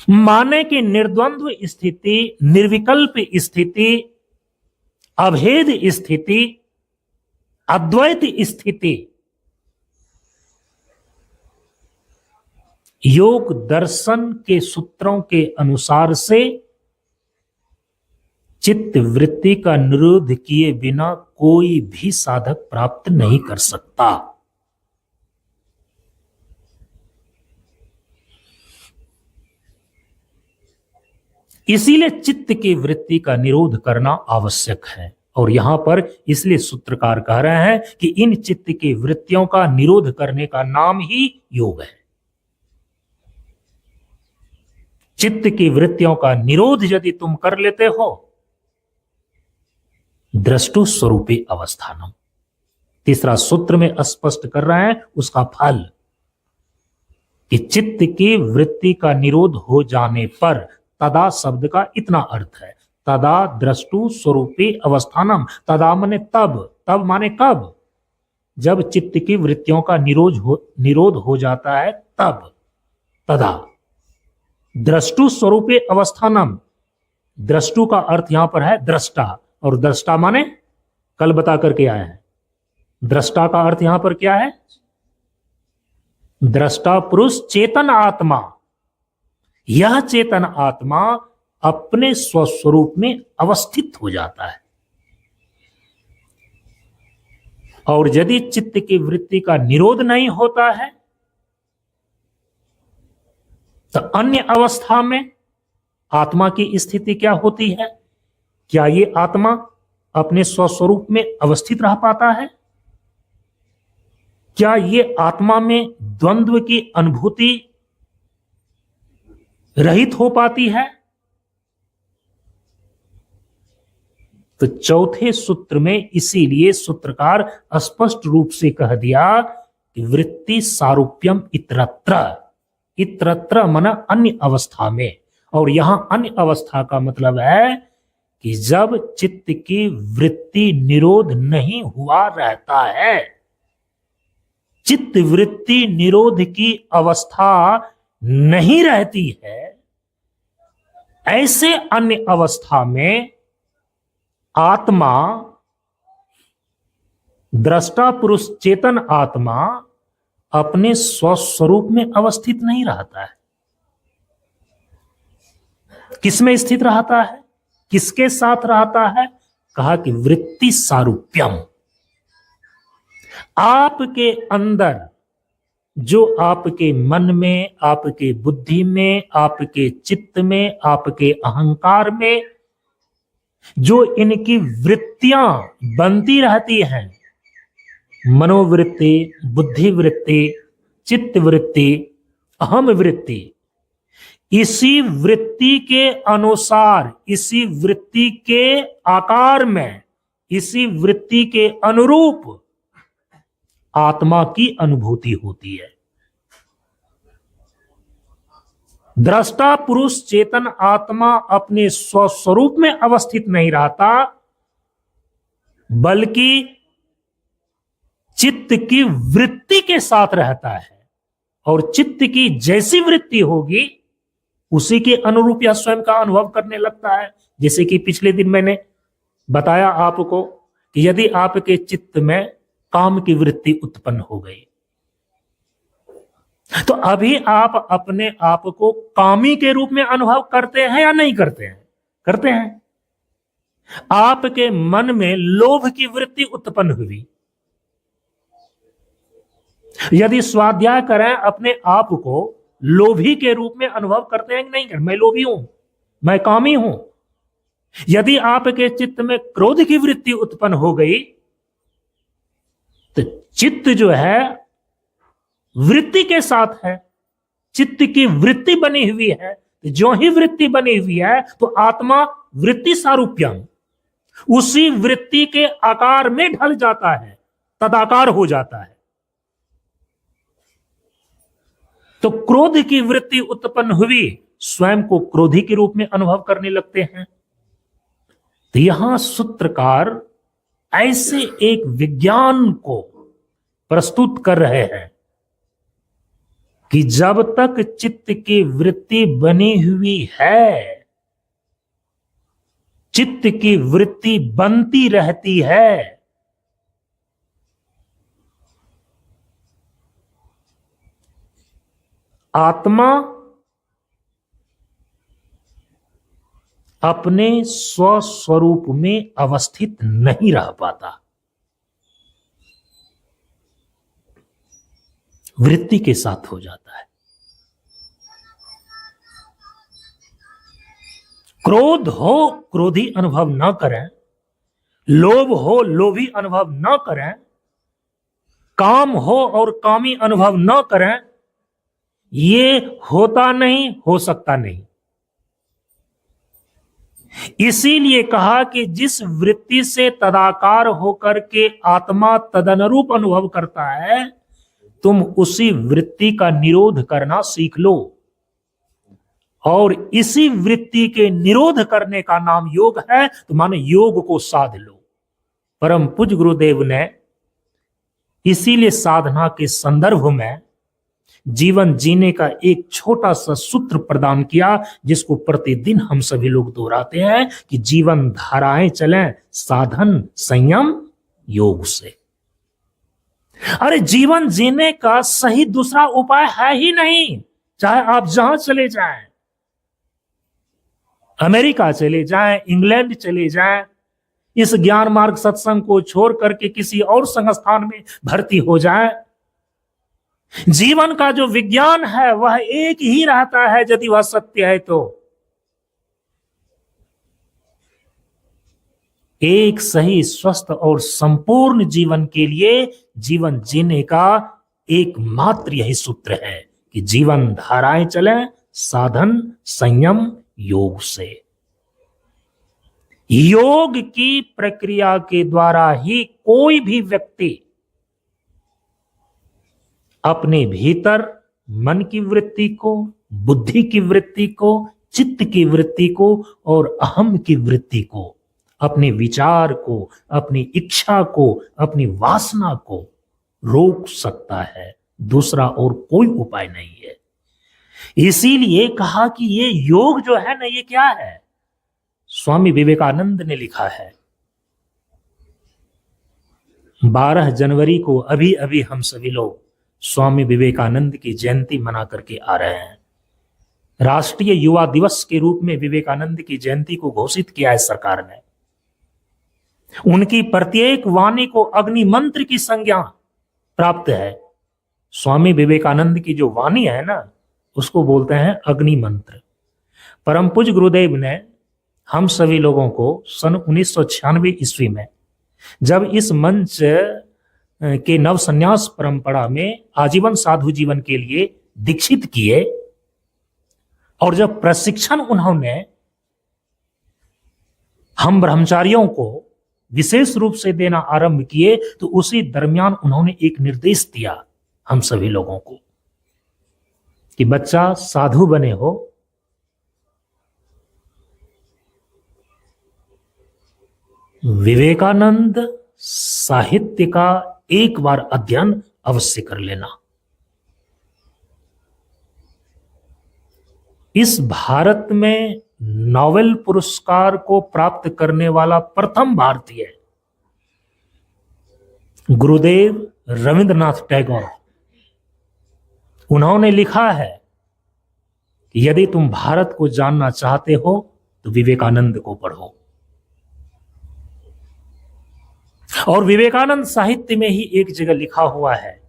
माने कि निर्द्वंद्व स्थिति, निर्विकल्प स्थिति, अभेद स्थिति, अद्वैत स्थिति योग दर्शन के सूत्रों के अनुसार से चित्त वृत्ति का निरोध किए बिना कोई भी साधक प्राप्त नहीं कर सकता। इसीलिए चित्त की वृत्ति का निरोध करना आवश्यक है। और यहां पर इसलिए सूत्रकार कह रहे हैं कि इन चित्त की वृत्तियों का निरोध करने का नाम ही योग है। चित्त की वृत्तियों का निरोध यदि तुम कर लेते हो, द्रष्टु स्वरूपे अवस्थानम, तीसरा सूत्र में स्पष्ट कर रहे हैं उसका फल कि चित्त की वृत्ति का निरोध हो जाने पर, तदा शब्द का इतना अर्थ है, तदा द्रष्टु स्वरूपे अवस्थानम। तदा माने तब, तब माने कब, जब चित्त की वृत्तियों का निरोध हो जाता है तब। तदा द्रष्टु स्वरूपे अवस्थानम, द्रष्टु का अर्थ यहां पर है दृष्टा, और दृष्टा माने कल बता करके आया है। दृष्टा का अर्थ यहां पर क्या है? दृष्टा पुरुष चेतन आत्मा। यह चेतन आत्मा अपने स्वस्वरूप में अवस्थित हो जाता है, और यदि चित्त की वृत्ति का निरोध नहीं होता है तो अन्य अवस्था में आत्मा की स्थिति क्या होती है? क्या ये आत्मा अपने स्वस्वरूप में अवस्थित रह पाता है? क्या ये आत्मा में द्वंद्व की अनुभूति रहित हो पाती है? तो चौथे सूत्र में इसीलिए सूत्रकार स्पष्ट रूप से कह दिया कि वृत्ति सारूप्यम इतरत्र। इतरत्र माना अन्य अवस्था में, और यहां अन्य अवस्था का मतलब है कि जब चित्त की वृत्ति निरोध नहीं हुआ रहता है, चित्त वृत्ति निरोध की अवस्था नहीं रहती है, ऐसे अन्य अवस्था में आत्मा, दृष्टा पुरुष चेतन आत्मा अपने स्वस्वरूप में अवस्थित नहीं रहता है। किसमें स्थित रहता है? किसके साथ रहता है? कहा कि वृत्ति सारूप्यम। आपके अंदर जो आपके मन में, आपके बुद्धि में, आपके चित्त में, आपके अहंकार में जो इनकी वृत्तियां बनती रहती हैं, मनोवृत्ति, बुद्धि वृत्ति, चित्त वृत्ति, अहम वृत्ति, इसी वृत्ति के अनुसार, इसी वृत्ति के आकार में, इसी वृत्ति के अनुरूप आत्मा की अनुभूति होती है। दृष्टा पुरुष चेतन आत्मा अपने स्वस्वरूप में अवस्थित नहीं रहता, बल्कि चित्त की वृत्ति के साथ रहता है, और चित्त की जैसी वृत्ति होगी उसी के अनुरूप यह स्वयं का अनुभव करने लगता है। जैसे कि पिछले दिन मैंने बताया आपको कि यदि आपके चित्त में काम की वृत्ति उत्पन्न हो गई तो अभी आप अपने आप को कामी के रूप में अनुभव करते हैं या नहीं करते हैं? करते हैं। आपके मन में लोभ की वृत्ति उत्पन्न हुई, यदि स्वाध्याय करें अपने आप को लोभी के रूप में अनुभव करते हैं कि नहीं करते? मैं लोभी हूं, मैं कामी हूं। यदि आपके चित्त में क्रोध की वृत्ति उत्पन्न हो गई तो चित्त जो है वृत्ति के साथ है, चित्त की वृत्ति बनी हुई है। जो ही वृत्ति बनी हुई है तो आत्मा वृत्ति सारूप्यम, उसी वृत्ति के आकार में ढल जाता है, तदाकार हो जाता है। तो क्रोध की वृत्ति उत्पन्न हुई, स्वयं को क्रोधी के रूप में अनुभव करने लगते हैं। तो यहां सूत्रकार ऐसे एक विज्ञान को प्रस्तुत कर रहे हैं कि जब तक चित्त की वृत्ति बनी हुई है, चित्त की वृत्ति बनती रहती है, आत्मा अपने स्वस्वरूप में अवस्थित नहीं रह पाता, वृत्ति के साथ हो जाता है। क्रोध हो क्रोधी अनुभव न करें, लोभ हो लोभी अनुभव न करें, काम हो और कामी अनुभव न करें, ये होता नहीं, हो सकता नहीं। इसीलिए कहा कि जिस वृत्ति से तदाकार होकर के आत्मा तदनुरूप अनुभव करता है, तुम उसी वृत्ति का निरोध करना सीख लो, और इसी वृत्ति के निरोध करने का नाम योग है। तो माने योग को साध लो। परम पूज्य गुरुदेव ने इसीलिए साधना के संदर्भ में जीवन जीने का एक छोटा सा सूत्र प्रदान किया, जिसको प्रतिदिन हम सभी लोग दोहराते हैं कि जीवन धाराएं चलें साधन संयम योग से। अरे जीवन जीने का सही दूसरा उपाय है ही नहीं। चाहे आप जहां चले जाएं, अमेरिका चले जाएं, इंग्लैंड चले जाएं, इस ज्ञान मार्ग सत्संग को छोड़ करके किसी और संस्थान में भर्ती हो जाएं, जीवन का जो विज्ञान है वह एक ही रहता है यदि वह सत्य है तो। एक सही स्वस्थ और संपूर्ण जीवन के लिए जीवन जीने का एकमात्र यही सूत्र है कि जीवन धाराएं चलें साधन संयम योग से। योग की प्रक्रिया के द्वारा ही कोई भी व्यक्ति अपने भीतर मन की वृत्ति को, बुद्धि की वृत्ति को, चित्त की वृत्ति को और अहम की वृत्ति को, अपने विचार को, अपनी इच्छा को, अपनी वासना को रोक सकता है। दूसरा और कोई उपाय नहीं है। इसीलिए कहा कि ये योग जो है ना, ये क्या है? स्वामी विवेकानंद ने लिखा है, 12 जनवरी को अभी अभी हम सभी लोग स्वामी विवेकानंद की जयंती मना करके आ रहे हैं। राष्ट्रीय युवा दिवस के रूप में विवेकानंद की जयंती को घोषित किया है सरकार ने। उनकी प्रत्येक वाणी को अग्नि मंत्र की संज्ञा प्राप्त है। स्वामी विवेकानंद की जो वाणी है ना, उसको बोलते हैं अग्नि मंत्र। परम पूज्य गुरुदेव ने हम सभी लोगों को सन 1996 ईस्वी में जब इस मंच के नव संन्यास परंपरा में आजीवन साधु जीवन के लिए दीक्षित किए, और जब प्रशिक्षण उन्होंने हम ब्रह्मचारियों को विशेष रूप से देना आरंभ किए, तो उसी दरमियान उन्होंने एक निर्देश दिया हम सभी लोगों को कि बच्चा साधु बने हो विवेकानंद साहित्य का एक बार अध्ययन अवश्य कर लेना। इस भारत में नोबेल पुरस्कार को प्राप्त करने वाला प्रथम भारतीय गुरुदेव रविंद्रनाथ टैगोर। उन्होंने लिखा है कि यदि तुम भारत को जानना चाहते हो तो विवेकानंद को पढ़ो। और विवेकानंद साहित्य में ही एक जगह लिखा हुआ है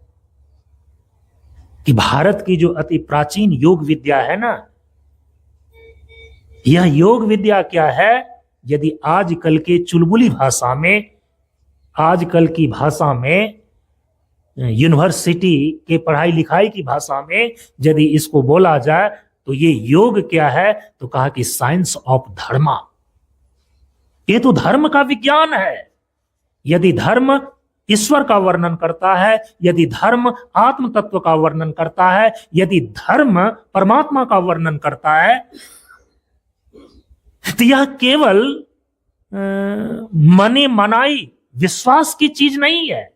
कि भारत की जो अति प्राचीन योग विद्या है ना, यह योग विद्या क्या है? यदि आजकल के चुलबुली भाषा में, आजकल की भाषा में, यूनिवर्सिटी के पढ़ाई लिखाई की भाषा में यदि इसको बोला जाए तो ये योग क्या है? तो कहा कि साइंस ऑफ धर्मा। ये तो धर्म का विज्ञान है। यदि धर्म ईश्वर का वर्णन करता है, यदि धर्म आत्म तत्व का वर्णन करता है, यदि धर्म परमात्मा का वर्णन करता है, तो यह केवल मने मनाई विश्वास की चीज नहीं है।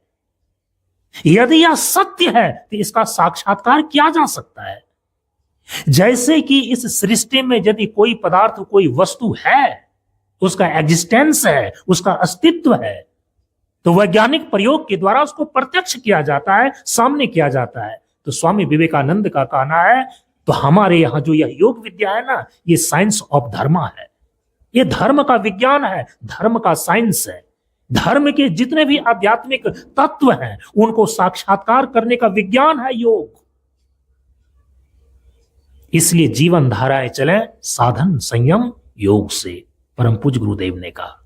यदि यह सत्य है तो इसका साक्षात्कार किया जा सकता है। जैसे कि इस सृष्टि में यदि कोई पदार्थ, कोई वस्तु है, उसका एग्जिस्टेंस है, उसका अस्तित्व है, तो वैज्ञानिक प्रयोग के द्वारा उसको प्रत्यक्ष किया जाता है, सामने किया जाता है। तो स्वामी विवेकानंद का कहना है, तो हमारे यहां जो यह योग विद्या है ना, ये साइंस ऑफ धर्मा है। ये धर्म का विज्ञान है, धर्म का साइंस है। धर्म के जितने भी आध्यात्मिक तत्व हैं उनको साक्षात्कार करने का विज्ञान है योग। इसलिए जीवन धाराएं चले साधन संयम योग से, परम पूज्य गुरुदेव ने कहा।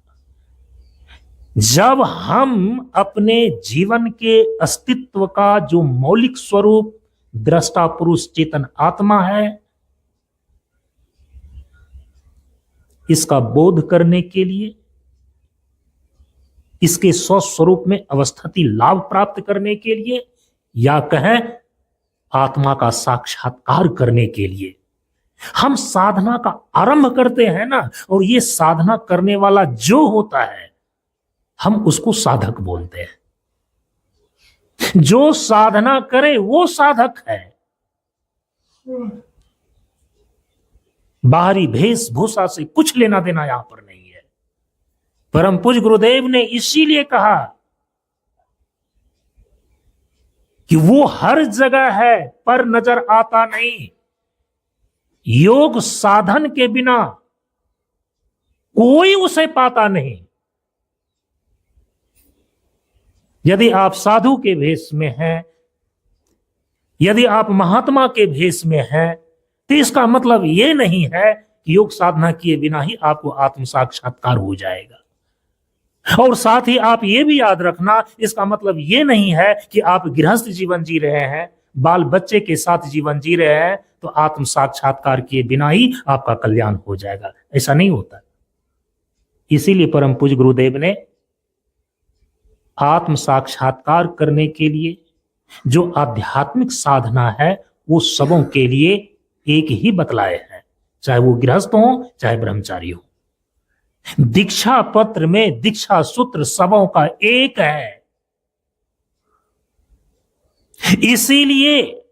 जब हम अपने जीवन के अस्तित्व का जो मौलिक स्वरूप दृष्टा पुरुष चेतन आत्मा है, इसका बोध करने के लिए, इसके स्वस्वरूप में अवस्थिति लाभ प्राप्त करने के लिए, या कहें आत्मा का साक्षात्कार करने के लिए हम साधना का आरंभ करते हैं ना, और ये साधना करने वाला जो होता है हम उसको साधक बोलते हैं। जो साधना करे वो साधक है। बाहरी वेशभूषा से कुछ लेना देना यहां पर नहीं है। परम पूज्य गुरुदेव ने इसीलिए कहा कि वो हर जगह है पर नजर आता नहीं। योग साधन के बिना कोई उसे पाता नहीं। यदि आप साधु के भेष में हैं, यदि आप महात्मा के भेष में हैं, तो इसका मतलब यह नहीं है कि योग साधना किए बिना ही आपको आत्म साक्षात्कार हो जाएगा। और साथ ही आप ये भी याद रखना, इसका मतलब ये नहीं है कि आप गृहस्थ जीवन जी रहे हैं, बाल बच्चे के साथ जीवन जी रहे हैं तो आत्म साक्षात्कार किए बिना ही आपका कल्याण हो जाएगा। ऐसा नहीं होता। इसीलिए परम पूज्य गुरुदेव ने आत्म साक्षात्कार करने के लिए जो आध्यात्मिक साधना है वो सबों के लिए एक ही बतलाए हैं, चाहे वो गृहस्थ हो चाहे ब्रह्मचारी हो। दीक्षा पत्र में दीक्षा सूत्र सबों का एक है। इसीलिए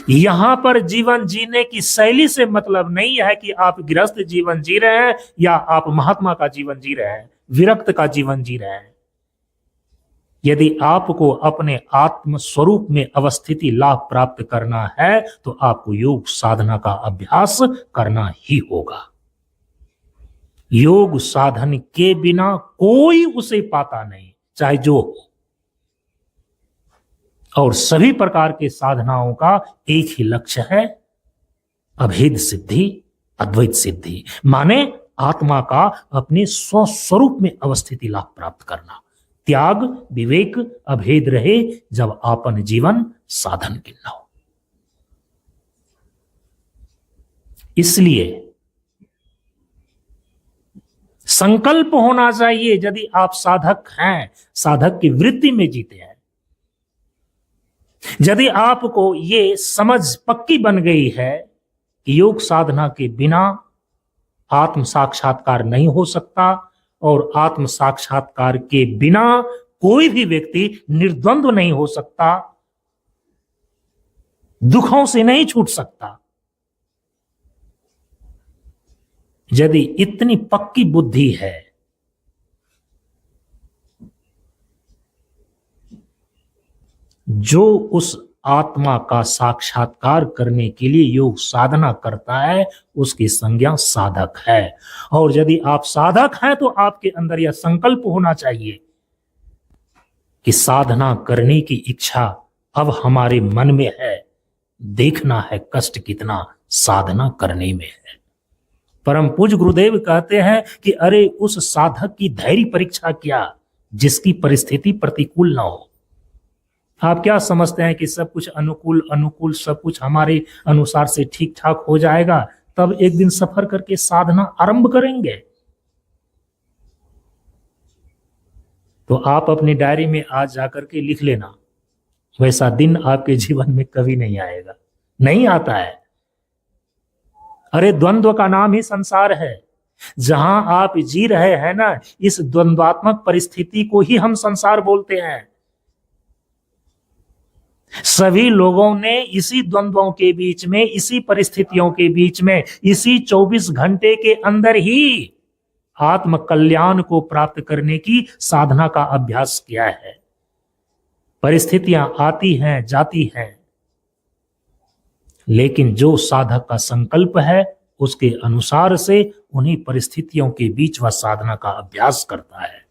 यहां पर जीवन जीने की शैली से मतलब नहीं है कि आप गृहस्थ जीवन जी रहे हैं या आप महात्मा का जीवन जी रहे हैं, विरक्त का जीवन जी रहे हैं। यदि आपको अपने आत्म स्वरूप में अवस्थिति लाभ प्राप्त करना है तो आपको योग साधना का अभ्यास करना ही होगा। योग साधन के बिना कोई उसे पाता नहीं, चाहे जो हो। और सभी प्रकार के साधनाओं का एक ही लक्ष्य है, अभेद सिद्धि, अद्वैत सिद्धि, माने आत्मा का अपने स्वस्वरूप में अवस्थिति लाभ प्राप्त करना। त्याग विवेक अभेद रहे जब आपन जीवन साधन के न हो। इसलिए संकल्प होना चाहिए। यदि आप साधक हैं, साधक की वृत्ति में जीते हैं, यदि आपको ये समझ पक्की बन गई है कि योग साधना के बिना आत्म साक्षात्कार नहीं हो सकता और आत्म साक्षात्कार के बिना कोई भी व्यक्ति निर्द्वंद्व नहीं हो सकता, दुखों से नहीं छूट सकता, यदि इतनी पक्की बुद्धि है जो उस आत्मा का साक्षात्कार करने के लिए योग साधना करता है उसकी संज्ञा साधक है। और यदि आप साधक हैं तो आपके अंदर यह संकल्प होना चाहिए कि साधना करने की इच्छा अब हमारे मन में है, देखना है कष्ट कितना साधना करने में है। परम पूज्य गुरुदेव कहते हैं कि अरे उस साधक की धैर्य परीक्षा क्या जिसकी परिस्थिति प्रतिकूल ना हो। आप क्या समझते हैं कि सब कुछ अनुकूल अनुकूल सब कुछ हमारे अनुसार से ठीक ठाक हो जाएगा तब एक दिन सफर करके साधना आरंभ करेंगे? तो आप अपनी डायरी में आज जाकर के लिख लेना, वैसा दिन आपके जीवन में कभी नहीं आएगा, नहीं आता है। अरे द्वंद्व का नाम ही संसार है। जहां आप जी रहे हैं ना, इस द्वंद्वात्मक परिस्थिति को ही हम संसार बोलते हैं। सभी लोगों ने इसी द्वंद्वों के बीच में, इसी परिस्थितियों के बीच में, इसी 24 घंटे के अंदर ही आत्म कल्याण को प्राप्त करने की साधना का अभ्यास किया है। परिस्थितियां आती हैं जाती हैं, लेकिन जो साधक का संकल्प है उसके अनुसार से उन्हीं परिस्थितियों के बीच वह साधना का अभ्यास करता है।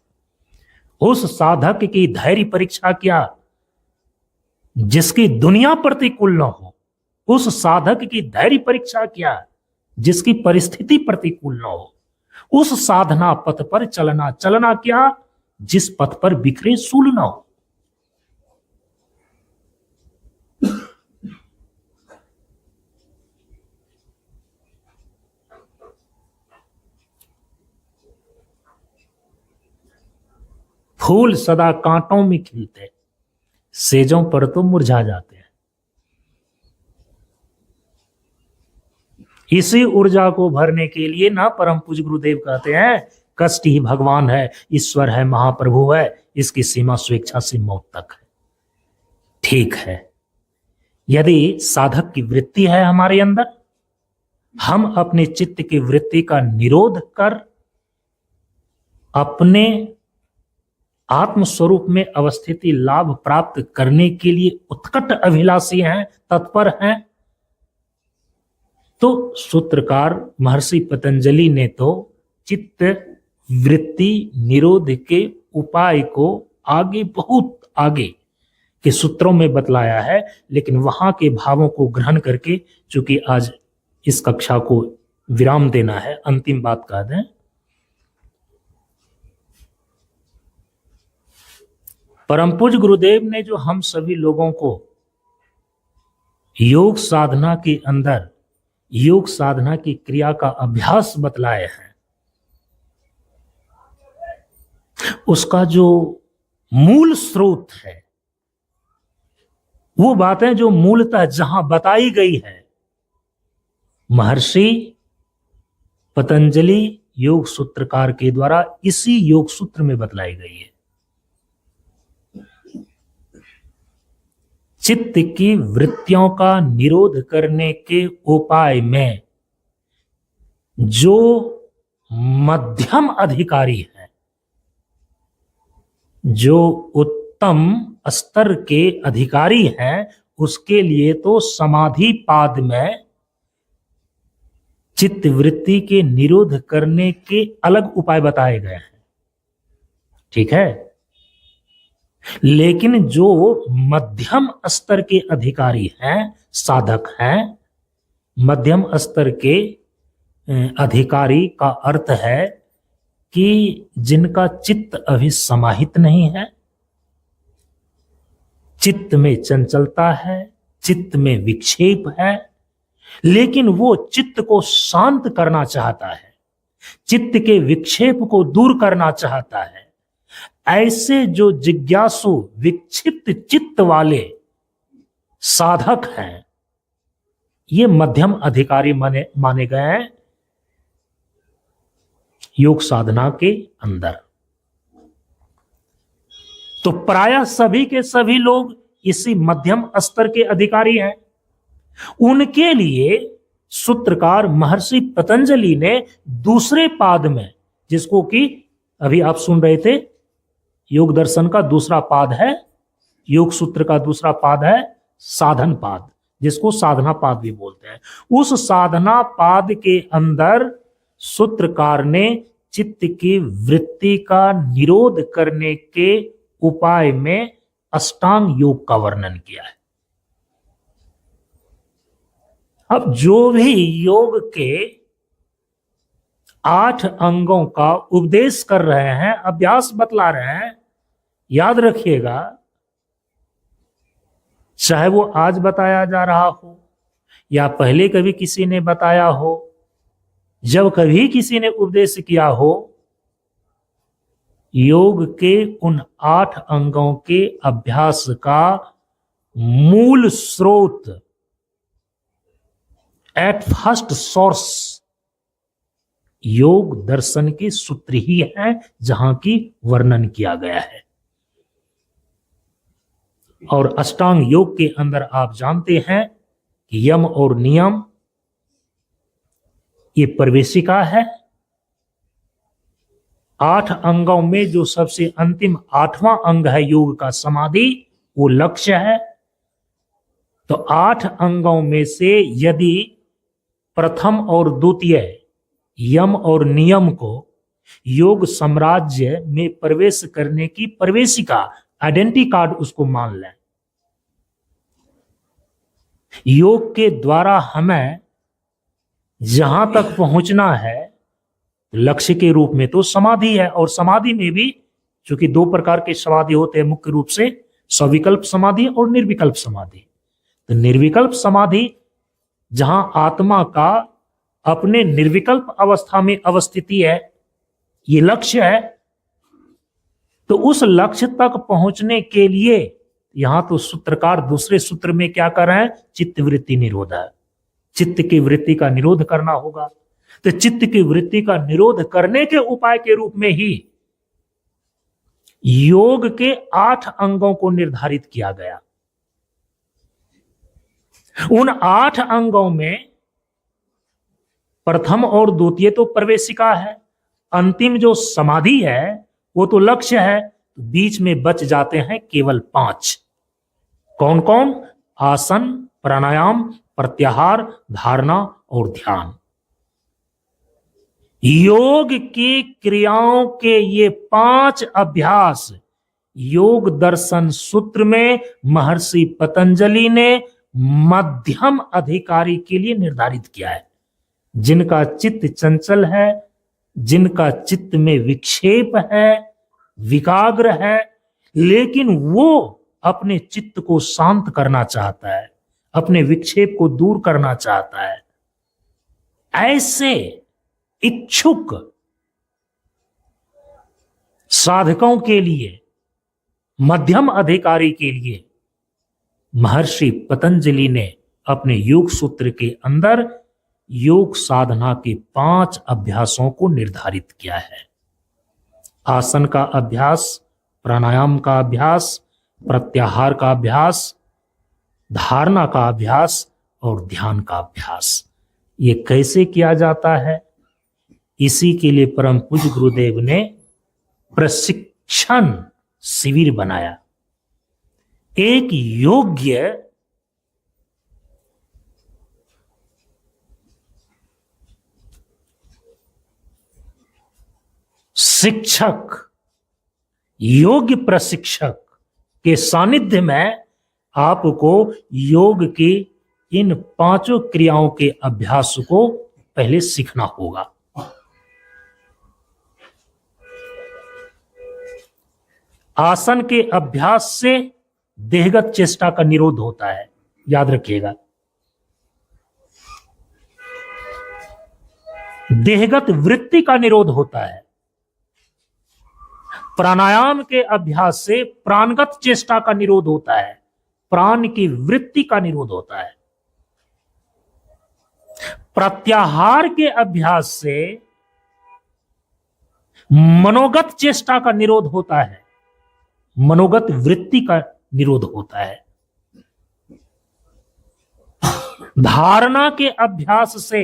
उस साधक की धैर्य परीक्षा क्या जिसकी दुनिया प्रतिकूल न हो, उस साधक की धैर्य परीक्षा क्या जिसकी परिस्थिति प्रतिकूल न हो, उस साधना पथ पर चलना क्या जिस पथ पर बिखरे सूल न हो। फूल सदा कांटों में खिलते, सेजों पर तो मुरझा जाते हैं। इसी ऊर्जा को भरने के लिए ना परम पूज्य गुरुदेव कहते हैं कष्ट ही भगवान है, ईश्वर है, महाप्रभु है, इसकी सीमा स्वेच्छा से मौत तक है। ठीक है, यदि साधक की वृत्ति है हमारे अंदर, हम अपने चित्त की वृत्ति का निरोध कर अपने आत्म स्वरूप में अवस्थिति लाभ प्राप्त करने के लिए उत्कट अभिलाषी हैं, तत्पर हैं, तो सूत्रकार महर्षि पतंजलि ने तो चित्त वृत्ति निरोध के उपाय को आगे, बहुत आगे के सूत्रों में बतलाया है। लेकिन वहां के भावों को ग्रहण करके, चूंकि आज इस कक्षा को विराम देना है, अंतिम बात कह दें, परम पूज्य गुरुदेव ने जो हम सभी लोगों को योग साधना के अंदर योग साधना की क्रिया का अभ्यास बतलाए हैं, उसका जो मूल स्रोत है, वो बातें जो मूलतः जहां बताई गई है, महर्षि पतंजलि योग सूत्रकार के द्वारा इसी योग सूत्र में बतलाई गई है। चित्त की वृत्तियों का निरोध करने के उपाय में जो मध्यम अधिकारी है, जो उत्तम स्तर के अधिकारी हैं, उसके लिए तो समाधि पाद में चित्त वृत्ति के निरोध करने के अलग उपाय बताए गए हैं, ठीक है। लेकिन जो मध्यम स्तर के अधिकारी हैं, साधक हैं, मध्यम स्तर के अधिकारी का अर्थ है कि जिनका चित्त अभी समाहित नहीं है, चित्त में चंचलता है, चित्त में विक्षेप है, लेकिन वो चित्त को शांत करना चाहता है, चित्त के विक्षेप को दूर करना चाहता है। ऐसे जो जिज्ञासु विक्षिप्त चित्त वाले साधक हैं, ये मध्यम अधिकारी माने गए हैं योग साधना के अंदर। तो प्रायः सभी के सभी लोग इसी मध्यम स्तर के अधिकारी हैं। उनके लिए सूत्रकार महर्षि पतंजलि ने दूसरे पाद में, जिसको कि अभी आप सुन रहे थे, योग दर्शन का दूसरा पाद है, योग सूत्र का दूसरा पाद है साधन पाद, जिसको साधना पाद भी बोलते हैं। उस साधना पाद के अंदर सूत्रकार ने चित्त की वृत्ति का निरोध करने के उपाय में अष्टांग योग का वर्णन किया है। अब जो भी योग के 8 अंगों का उपदेश कर रहे हैं, अभ्यास बतला रहे हैं, याद रखिएगा, चाहे वो आज बताया जा रहा हो या पहले कभी किसी ने बताया हो, जब कभी किसी ने उपदेश किया हो, योग के उन 8 अंगों के अभ्यास का मूल स्रोत, एट फर्स्ट सोर्स, योग दर्शन के सूत्र ही है, जहां की वर्णन किया गया है। और अष्टांग योग के अंदर आप जानते हैं कि यम और नियम ये प्रवेशिका है। 8 अंगों में जो सबसे अंतिम 8वां अंग है योग का समाधि, वो लक्ष्य है। तो 8 अंगों में से यदि प्रथम और द्वितीय यम और नियम को योग साम्राज्य में प्रवेश करने की प्रवेशिका, आइडेंटिटी कार्ड उसको मान लें, योग के द्वारा हमें जहां तक पहुंचना है लक्ष्य के रूप में तो समाधि है। और समाधि में भी चूंकि 2 प्रकार के समाधि होते हैं मुख्य रूप से, सविकल्प समाधि और निर्विकल्प समाधि। तो निर्विकल्प समाधि जहां आत्मा का अपने निर्विकल्प अवस्था में अवस्थिति है, ये लक्ष्य है। तो उस लक्ष्य तक पहुंचने के लिए यहां तो सूत्रकार दूसरे सूत्र में क्या कर रहे हैं, चित्त वृत्ति निरोध है, चित्त की वृत्ति का निरोध करना होगा। तो चित्त की वृत्ति का निरोध करने के उपाय के रूप में ही योग के 8 अंगों को निर्धारित किया गया। उन 8 अंगों में प्रथम और द्वितीय तो प्रवेशिका है, अंतिम जो समाधि है वो तो लक्ष्य है। बीच में बच जाते हैं केवल 5। कौन कौन? आसन, प्राणायाम, प्रत्याहार, धारणा और ध्यान। योग की क्रियाओं के ये 5 अभ्यास योग दर्शन सूत्र में महर्षि पतंजलि ने मध्यम अधिकारी के लिए निर्धारित किया है। जिनका चित्त चंचल है, जिनका चित्त में विक्षेप है, विकाग्र है, लेकिन वो अपने चित्त को शांत करना चाहता है, अपने विक्षेप को दूर करना चाहता है, ऐसे इच्छुक साधकों के लिए, मध्यम अधिकारी के लिए महर्षि पतंजलि ने अपने योग सूत्र के अंदर योग साधना के 5 अभ्यासों को निर्धारित किया है। आसन का अभ्यास, प्राणायाम का अभ्यास, प्रत्याहार का अभ्यास, धारणा का अभ्यास और ध्यान का अभ्यास। ये कैसे किया जाता है? इसी के लिए परम पूज्य गुरुदेव ने प्रशिक्षण शिविर बनाया। एक योग्य शिक्षक, योग्य प्रशिक्षक के सानिध्य में आपको योग की इन 5 क्रियाओं के अभ्यास को पहले सीखना होगा। आसन के अभ्यास से देहगत चेष्टा का निरोध होता है, याद रखिएगा। देहगत वृत्ति का निरोध होता है। प्राणायाम के अभ्यास से प्राणगत चेष्टा का निरोध होता है, प्राण की वृत्ति का निरोध होता है। प्रत्याहार के अभ्यास से मनोगत चेष्टा का निरोध होता है, मनोगत वृत्ति का निरोध होता है। धारणा के अभ्यास से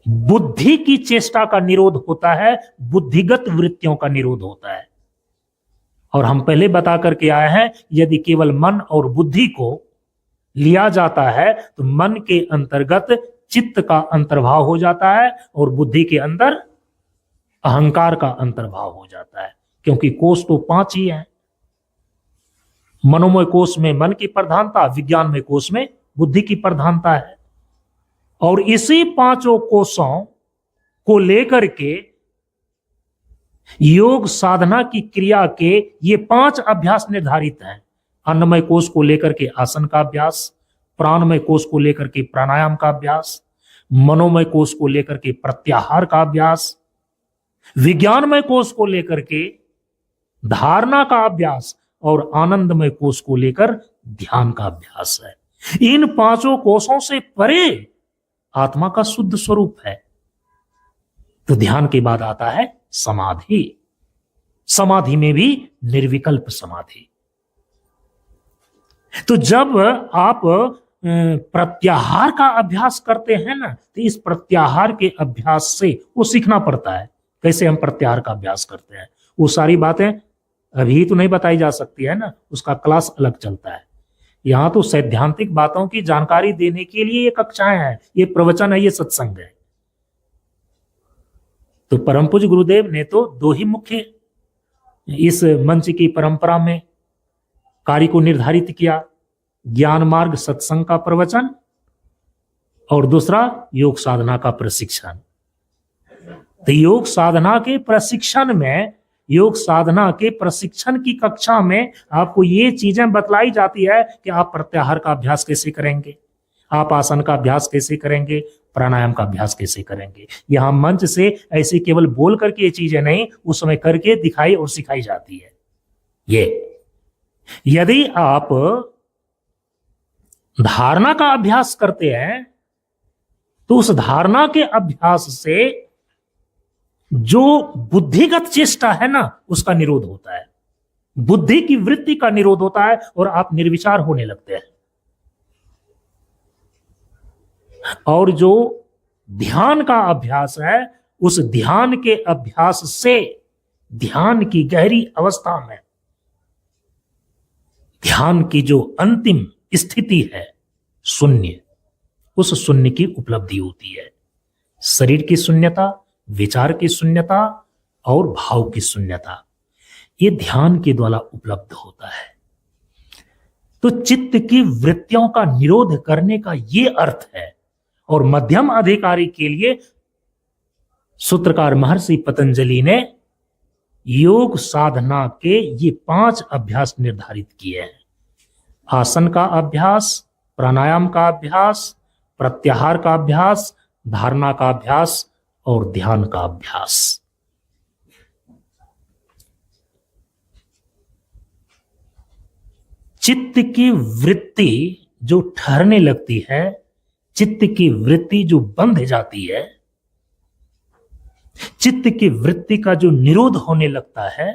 बुद्धि की चेष्टा का निरोध होता है, बुद्धिगत वृत्तियों का निरोध होता है। और हम पहले बता करके आए हैं, यदि केवल मन और बुद्धि को लिया जाता है तो मन के अंतर्गत चित्त का अंतर्भाव हो जाता है और बुद्धि के अंदर अहंकार का अंतर्भाव हो जाता है, क्योंकि कोष तो 5 ही हैं। मनोमय कोष में मन की प्रधानता, विज्ञानमय कोष में बुद्धि की प्रधानता है। और इसी 5 कोषों को लेकर के योग साधना की क्रिया के ये 5 अभ्यास निर्धारित हैं। अन्नमय कोष को लेकर के आसन का अभ्यास, प्राणमय कोष को लेकर के प्राणायाम का अभ्यास, मनोमय कोष को लेकर के प्रत्याहार का अभ्यास, विज्ञानमय कोष को लेकर के धारणा का अभ्यास और आनंदमय कोष को लेकर ध्यान का अभ्यास है। इन 5 कोषों से परे आत्मा का शुद्ध स्वरूप है। तो ध्यान के बाद आता है समाधि। समाधि में भी निर्विकल्प समाधि। तो जब आप प्रत्याहार का अभ्यास करते हैं ना, तो इस प्रत्याहार के अभ्यास से वो सीखना पड़ता है कैसे हम प्रत्याहार का अभ्यास करते हैं। वो सारी बातें अभी तो नहीं बताई जा सकती है ना, उसका क्लास अलग चलता है। यहां तो सैद्धांतिक बातों की जानकारी देने के लिए ये कक्षाएं हैं, ये प्रवचन है, ये सत्संग है। तो परम पूज्य गुरुदेव ने तो 2 ही मुख्य इस मंच की परंपरा में कार्य को निर्धारित किया, ज्ञान मार्ग सत्संग का प्रवचन और दूसरा योग साधना का प्रशिक्षण। तो योग साधना के प्रशिक्षण में, योग साधना के प्रशिक्षण की कक्षा में आपको ये चीजें बतलाई जाती है कि आप प्रत्याहार का अभ्यास कैसे करेंगे, आप आसन का अभ्यास कैसे करेंगे, प्राणायाम का अभ्यास कैसे करेंगे। यहां मंच से ऐसे केवल बोल करके ये चीजें नहीं, उस समय करके दिखाई और सिखाई जाती है। ये यदि आप धारणा का अभ्यास करते हैं तो उस धारणा के अभ्यास से जो बुद्धिगत चेष्टा है ना, उसका निरोध होता है, बुद्धि की वृत्ति का निरोध होता है और आप निर्विचार होने लगते हैं। और जो ध्यान का अभ्यास है, उस ध्यान के अभ्यास से ध्यान की गहरी अवस्था में ध्यान की जो अंतिम स्थिति है शून्य, उस शून्य की उपलब्धि होती है। शरीर की शून्यता, विचार की शून्यता और भाव की शून्यता, ये ध्यान के द्वारा उपलब्ध होता है। तो चित्त की वृत्तियों का निरोध करने का ये अर्थ है। और मध्यम अधिकारी के लिए सूत्रकार महर्षि पतंजलि ने योग साधना के ये 5 अभ्यास निर्धारित किए हैं। आसन का अभ्यास, प्राणायाम का अभ्यास, प्रत्याहार का अभ्यास, धारणा का अभ्यास और ध्यान का अभ्यास। चित्त की वृत्ति जो ठहरने लगती है, चित्त की वृत्ति जो बंध जाती है, चित्त की वृत्ति का जो निरोध होने लगता है,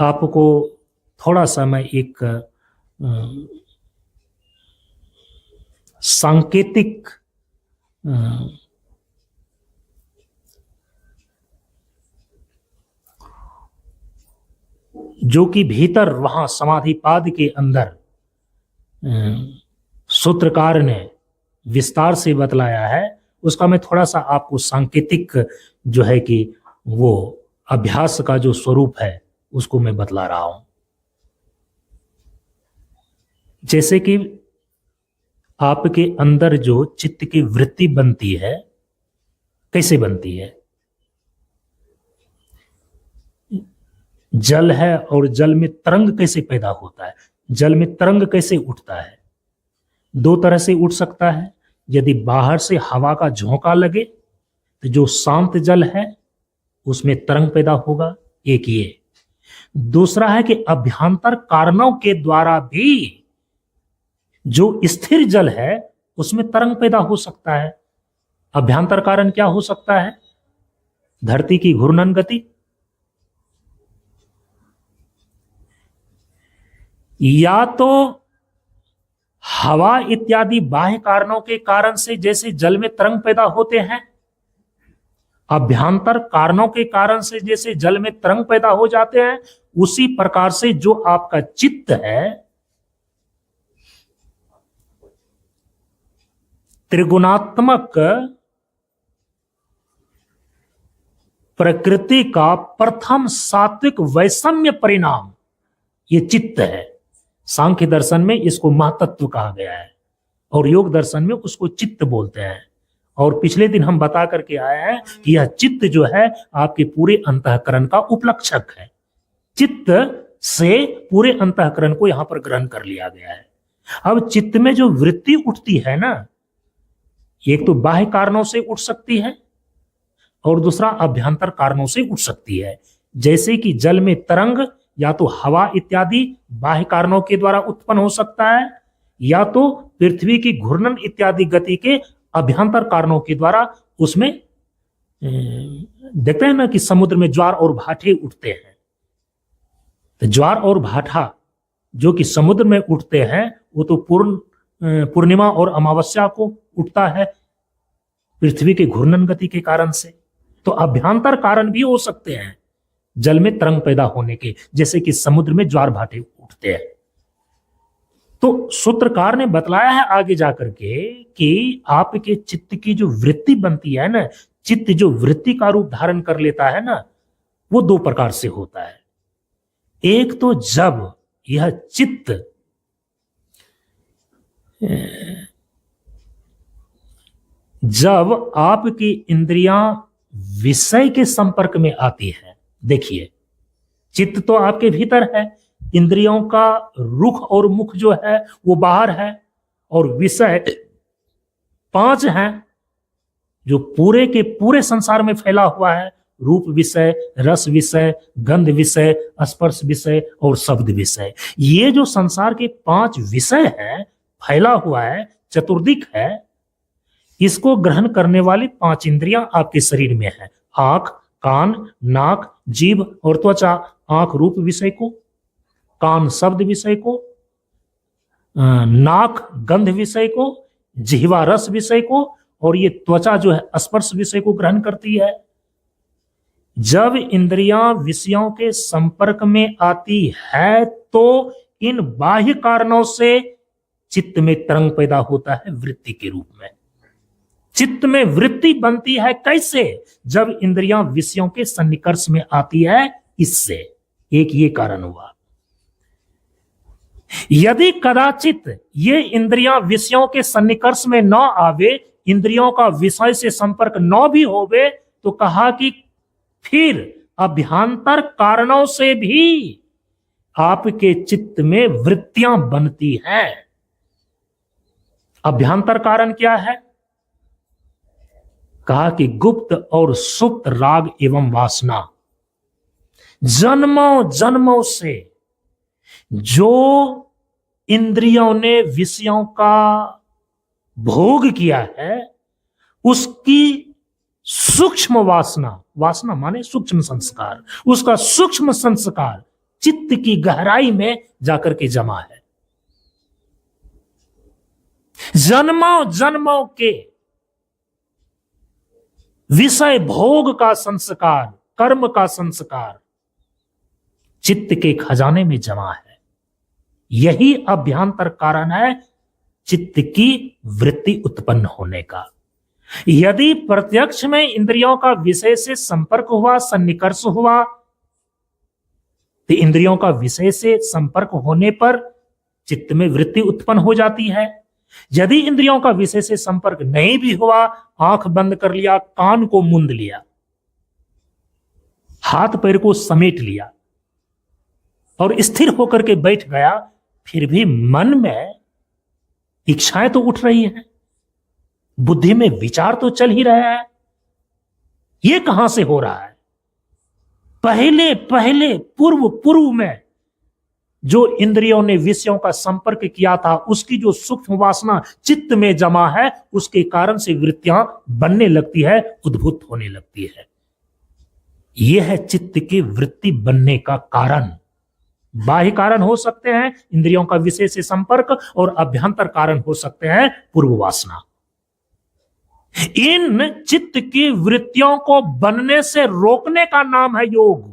आपको थोड़ा सा मैं एक सांकेतिक जो कि भीतर वहां समाधिपाद के अंदर सूत्रकार ने विस्तार से बतलाया है, उसका मैं थोड़ा सा आपको सांकेतिक जो है कि वो अभ्यास का जो स्वरूप है उसको मैं बतला रहा हूं। जैसे कि आपके अंदर जो चित्त की वृत्ति बनती है, कैसे बनती है? जल है और जल में तरंग कैसे पैदा होता है, जल में तरंग कैसे उठता है? 2 तरह से उठ सकता है। यदि बाहर से हवा का झोंका लगे तो जो शांत जल है उसमें तरंग पैदा होगा, एक ये। दूसरा है कि अभ्यंतर कारणों के द्वारा भी जो स्थिर जल है उसमें तरंग पैदा हो सकता है। अभ्यंतर कारण क्या हो सकता है? धरती की घूर्णन गति, या तो हवा इत्यादि बाह्य कारणों के कारण से जैसे जल में तरंग पैदा होते हैं, अभ्यंतर कारणों के कारण से जैसे जल में तरंग पैदा हो जाते हैं, उसी प्रकार से जो आपका चित्त है त्रिगुणात्मक प्रकृति का प्रथम सात्विक वैषम्य परिणाम ये चित्त है। सांख्य दर्शन में इसको महतत्व कहा गया है और योग दर्शन में उसको चित्त बोलते हैं। और पिछले दिन हम बता करके आए हैं कि यह चित्त जो है आपके पूरे अंतःकरण का उपलक्षक है। चित्त से पूरे अंतःकरण को यहां पर ग्रहण कर लिया गया है। अब चित्त में जो वृत्ति उठती है ना, एक तो बाह्य कारणों से उठ सकती है और दूसरा अभ्यंतर कारणों से उठ सकती है। जैसे कि जल में तरंग या तो हवा इत्यादि बाह्य कारणों के द्वारा उत्पन्न हो सकता है, या तो पृथ्वी की घूर्णन इत्यादि गति के अभ्यंतर कारणों के द्वारा उसमें देखते हैं ना कि समुद्र में ज्वार और भाटे उठते हैं। तो ज्वार और भाटा जो कि समुद्र में उठते हैं वो तो पूर्णिमा और अमावस्या को उठता है पृथ्वी के घूर्णन गति के कारण से। तो अभ्यंतर कारण भी हो सकते हैं जल में तरंग पैदा होने के, जैसे कि समुद्र में ज्वार भाटे उठते हैं। तो सूत्रकार ने बतलाया है आगे जाकर के कि आपके चित्त की जो वृत्ति बनती है ना, चित्त जो वृत्ति का रूप धारण कर लेता है ना, वो 2 प्रकार से होता है। एक तो जब यह चित्त जब आपकी इंद्रियां विषय के संपर्क में आती है। देखिए, चित्त तो आपके भीतर है, इंद्रियों का रुख और मुख जो है वो बाहर है, और विषय 5 हैं जो पूरे के पूरे संसार में फैला हुआ है। रूप विषय, रस विषय, गंध विषय, स्पर्श विषय और शब्द विषय। ये जो संसार के 5 विषय है, फैला हुआ है, चतुर्दिक है, इसको ग्रहण करने वाली 5 इंद्रियां आपके शरीर में है। आंख, कान, नाक, जीभ और त्वचा। आंख रूप विषय को, कान शब्द विषय को, नाक गंध विषय को, जिह्वा रस विषय को और ये त्वचा जो है स्पर्श विषय को ग्रहण करती है। जब इंद्रियां विषयों के संपर्क में आती है तो इन बाह्य कारणों से चित्त में तरंग पैदा होता है वृत्ति के रूप में। चित्त में वृत्ति बनती है कैसे? जब इंद्रियां विषयों के सन्निकर्ष में आती है, इससे एक ये कारण हुआ। यदि कदाचित ये इंद्रियां विषयों के सन्निकर्ष में न आवे, इंद्रियों का विषय से संपर्क न भी होवे, तो कहा कि फिर अभ्यांतर कारणों से भी आपके चित्त में वृत्तियां बनती हैं। अभ्यांतर कारण क्या है? कहा कि गुप्त और सुप्त राग एवं वासना जन्मों जन्मों से जो इंद्रियों ने विषयों का भोग किया है, उसकी सूक्ष्म वासना, वासना माने सूक्ष्म संस्कार, उसका सूक्ष्म संस्कार चित्त की गहराई में जाकर के जमा है। जन्मों जन्मों के विषय भोग का संस्कार, कर्म का संस्कार चित्त के खजाने में जमा है। यही अभ्यांतर कारण है चित्त की वृत्ति उत्पन्न होने का। यदि प्रत्यक्ष में इंद्रियों का विषय से संपर्क हुआ, सन्निकर्ष हुआ, तो इंद्रियों का विषय से संपर्क होने पर चित्त में वृत्ति उत्पन्न हो जाती है। यदि इंद्रियों का विषय से संपर्क नहीं भी हुआ, आंख बंद कर लिया, कान को मूंद लिया, हाथ पैर को समेट लिया और स्थिर होकर के बैठ गया, फिर भी मन में इच्छाएं तो उठ रही हैं, बुद्धि में विचार तो चल ही रहा है। यह कहां से हो रहा है? पहले पहले पूर्व पूर्व में जो इंद्रियों ने विषयों का संपर्क किया था, उसकी जो सूक्ष्म वासना चित्त में जमा है, उसके कारण से वृत्तियां बनने लगती है, उद्भूत होने लगती है। यह है चित्त की वृत्ति बनने का कारण। बाह्य कारण हो सकते हैं इंद्रियों का विषय से संपर्क, और अभ्यंतर कारण हो सकते हैं पूर्व वासना। इन चित्त की वृत्तियों को बनने से रोकने का नाम है योग।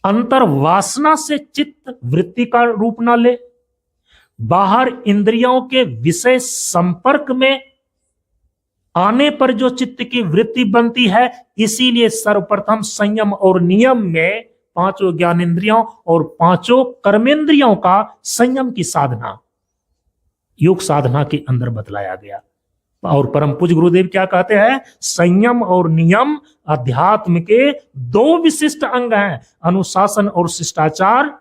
अंतर वासना से चित्त वृत्ति का रूप ना ले, बाहर इंद्रियों के विषय संपर्क में आने पर जो चित्त की वृत्ति बनती है। इसीलिए सर्वप्रथम संयम और नियम में पांचों ज्ञानेंद्रियों और पांचों कर्मेंद्रियों का संयम की साधना योग साधना के अंदर बतलाया गया। और परम पूज्य गुरुदेव क्या कहते हैं? संयम और नियम अध्यात्म के दो विशिष्ट अंग हैं, अनुशासन और शिष्टाचार।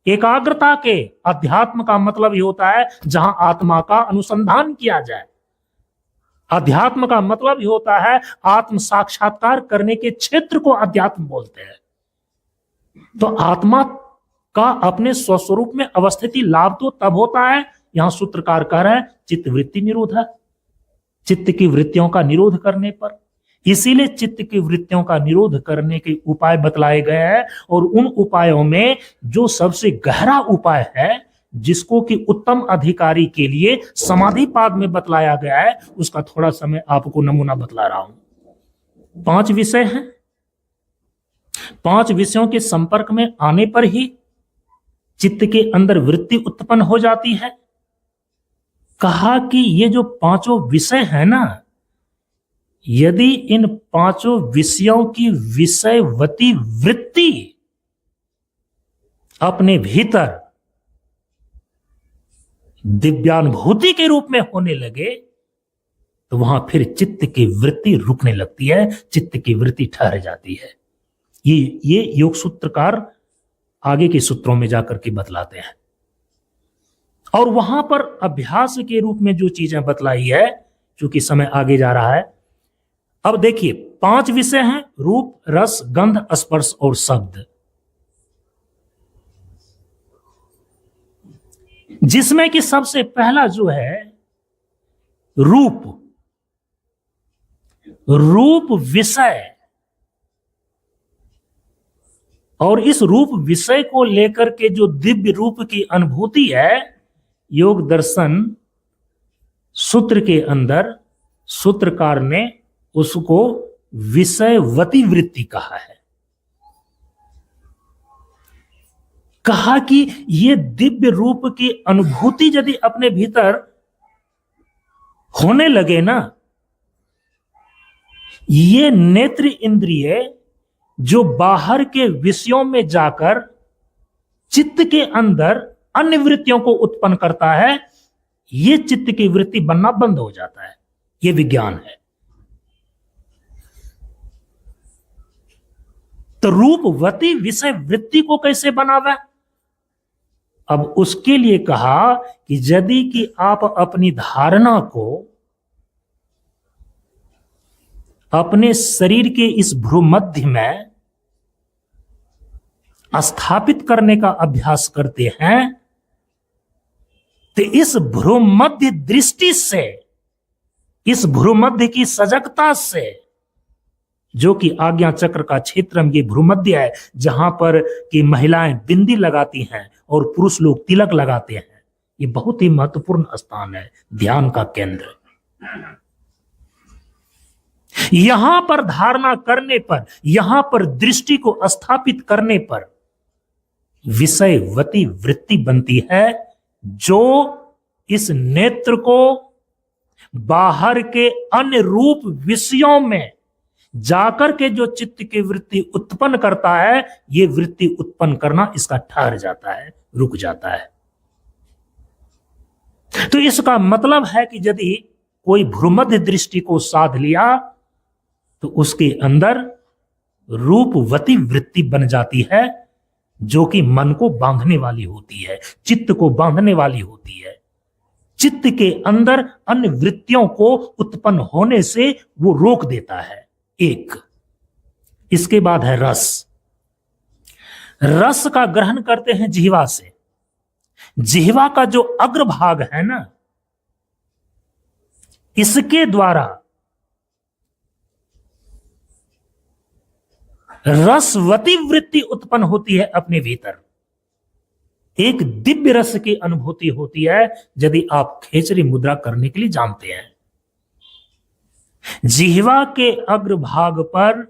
एकाग्रता के अध्यात्म का मतलब ही होता है जहां आत्मा का अनुसंधान किया जाए। अध्यात्म का मतलब ही होता है आत्म साक्षात्कार करने के क्षेत्र को अध्यात्म बोलते हैं। तो आत्मा का अपने स्वस्वरूप में अवस्थिति लाभ तो तब होता है, यहां सूत्रकार कह रहे हैं चित्त वृत्ति निरोध है, चित्त की वृत्तियों का निरोध करने पर। इसीलिए चित्त की वृत्तियों का निरोध करने के उपाय बतलाए गए हैं, और उन उपायों में जो सबसे गहरा उपाय है, जिसको कि उत्तम अधिकारी के लिए समाधि पाद में बतलाया गया है, उसका थोड़ा सा मैं आपको नमूना बतला रहा हूं। 5 विषय हैं, 5 विषयों के संपर्क में आने पर ही चित्त के अंदर वृत्ति उत्पन्न हो जाती है। कहा कि ये जो 5 विषय है ना, यदि इन 5 विषयों की विषयवती वृत्ति अपने भीतर दिव्यानुभूति के रूप में होने लगे, तो वहां फिर चित्त की वृत्ति रुकने लगती है, चित्त की वृत्ति ठहर जाती है। ये योग सूत्रकार आगे के सूत्रों में जाकर के बतलाते हैं। और वहां पर अभ्यास के रूप में जो चीजें बतलाई है, चूंकि समय आगे जा रहा है, अब देखिए 5 विषय हैं, रूप, रस, गंध, स्पर्श और शब्द, जिसमें कि सबसे पहला जो है रूप। रूप विषय और इस रूप विषय को लेकर के जो दिव्य रूप की अनुभूति है, योग दर्शन सूत्र के अंदर सूत्रकार ने उसको विषयवती वृत्ति कहा है। कहा कि ये दिव्य रूप की अनुभूति यदि अपने भीतर होने लगे ना, ये नेत्र इंद्रिय जो बाहर के विषयों में जाकर चित्त के अंदर अन्य वृत्तियों को उत्पन्न करता है, ये चित्त की वृत्ति बनना बंद हो जाता है। ये विज्ञान है। तो रूपवती विषय वृत्ति को कैसे बनावे? अब उसके लिए कहा कि यदि कि आप अपनी धारणा को अपने शरीर के इस भ्रूमध्य में स्थापित करने का अभ्यास करते हैं, तो इस भ्रूमध्य दृष्टि से, इस भ्रूमध्य की सजगता से, जो कि आज्ञा चक्र का क्षेत्र में ये भ्रूमध्य है, जहां पर कि महिलाएं बिंदी लगाती हैं और पुरुष लोग तिलक लगाते हैं, ये बहुत ही महत्वपूर्ण स्थान है, ध्यान का केंद्र। यहां पर धारणा करने पर, यहां पर दृष्टि को स्थापित करने पर विषयवती वृत्ति बनती है, जो इस नेत्र को बाहर के अन्य रूप विषयों में जाकर के जो चित्त की वृत्ति उत्पन्न करता है, ये वृत्ति उत्पन्न करना इसका ठहर जाता है, रुक जाता है। तो इसका मतलब है कि यदि कोई भ्रूमध्य दृष्टि को साध लिया तो उसके अंदर रूपवती वृत्ति बन जाती है, जो कि मन को बांधने वाली होती है, चित्त को बांधने वाली होती है। चित्त के अंदर अन्य वृत्तियों को उत्पन्न होने से वो रोक देता है। एक, इसके बाद है रस। रस का ग्रहण करते हैं जिह्वा से। जिह्वा का जो अग्रभाग है ना, इसके द्वारा रसवती वृत्ति उत्पन्न होती है अपने भीतर। एक दिव्य रस की अनुभूति होती है यदि आप खेचरी मुद्रा करने के लिए जानते हैं। जिह्वा के अग्रभाग पर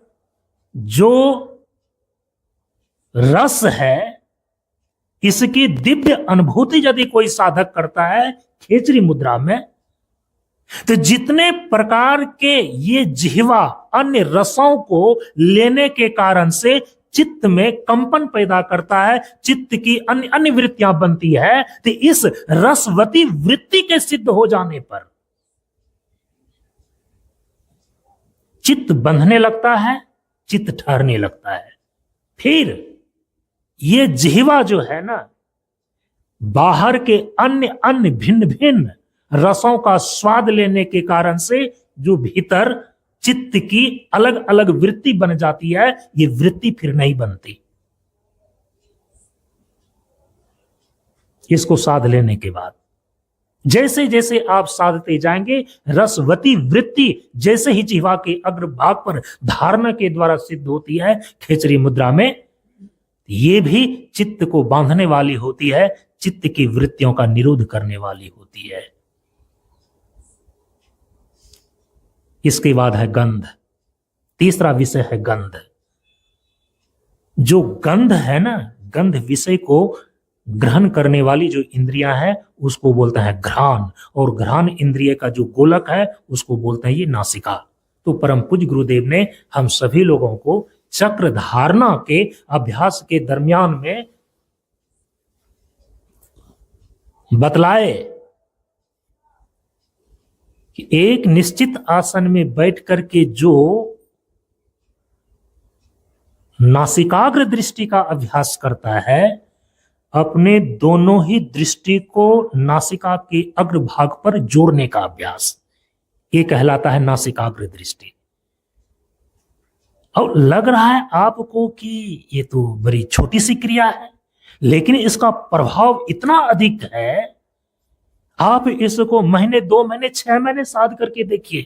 जो रस है, इसकी दिव्य अनुभूति यदि कोई साधक करता है खेचरी मुद्रा में, तो जितने प्रकार के ये जिह्वा अन्य रसों को लेने के कारण से चित्त में कंपन पैदा करता है, चित्त की अन्य अन्य वृत्तियां बनती है, तो इस रसवती वृत्ति के सिद्ध हो जाने पर चित्त बंधने लगता है, चित्त ठहरने लगता है। फिर ये जिह्वा जो है ना, बाहर के अन्य अन्य भिन्न भिन्न रसों का स्वाद लेने के कारण से जो भीतर चित्त की अलग अलग वृत्ति बन जाती है, ये वृत्ति फिर नहीं बनती। इसको साध लेने के बाद जैसे जैसे आप साधते जाएंगे, रसवती वृत्ति जैसे ही जिह्वा के अग्रभाग पर धारणा के द्वारा सिद्ध होती है खेचरी मुद्रा में, ये भी चित्त को बांधने वाली होती है, चित्त की वृत्तियों का निरोध करने वाली होती है। इसके बाद है गंध। तीसरा विषय है गंध। जो गंध है ना, गंध विषय को ग्रहण करने वाली जो इंद्रियां है उसको बोलते हैं घ्राण, और घ्राण इंद्रिय का जो गोलक है उसको बोलते हैं ये नासिका। तो परम पूज्य गुरुदेव ने हम सभी लोगों को चक्र धारणा के अभ्यास के दरमियान में बतलाए कि एक निश्चित आसन में बैठ करके जो नासिकाग्र दृष्टि का अभ्यास करता है, अपने दोनों ही दृष्टि को नासिका के अग्रभाग पर जोड़ने का अभ्यास, ये कहलाता है नासिकाग्र दृष्टि। और लग रहा है आपको कि ये तो बड़ी छोटी सी क्रिया है, लेकिन इसका प्रभाव इतना अधिक है। आप इसको महीने, 2 महीने, 6 महीने साध करके देखिए,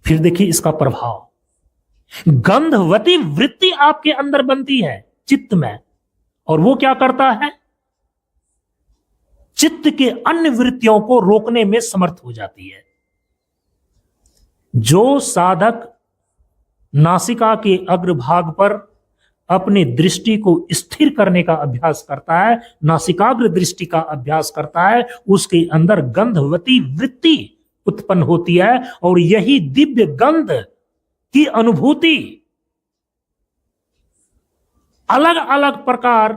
फिर देखिए इसका प्रभाव। गंधवती वृत्ति आपके अंदर बनती है, चित्त में, और वो क्या करता है? चित्त के अन्य वृत्तियों को रोकने में समर्थ हो जाती है। जो साधक नासिका के अग्रभाग पर अपनी दृष्टि को स्थिर करने का अभ्यास करता है, नासिकाग्र दृष्टि का अभ्यास करता है, उसके अंदर गंधवती वृत्ति उत्पन्न होती है, और यही दिव्य गंध की अनुभूति अलग अलग प्रकार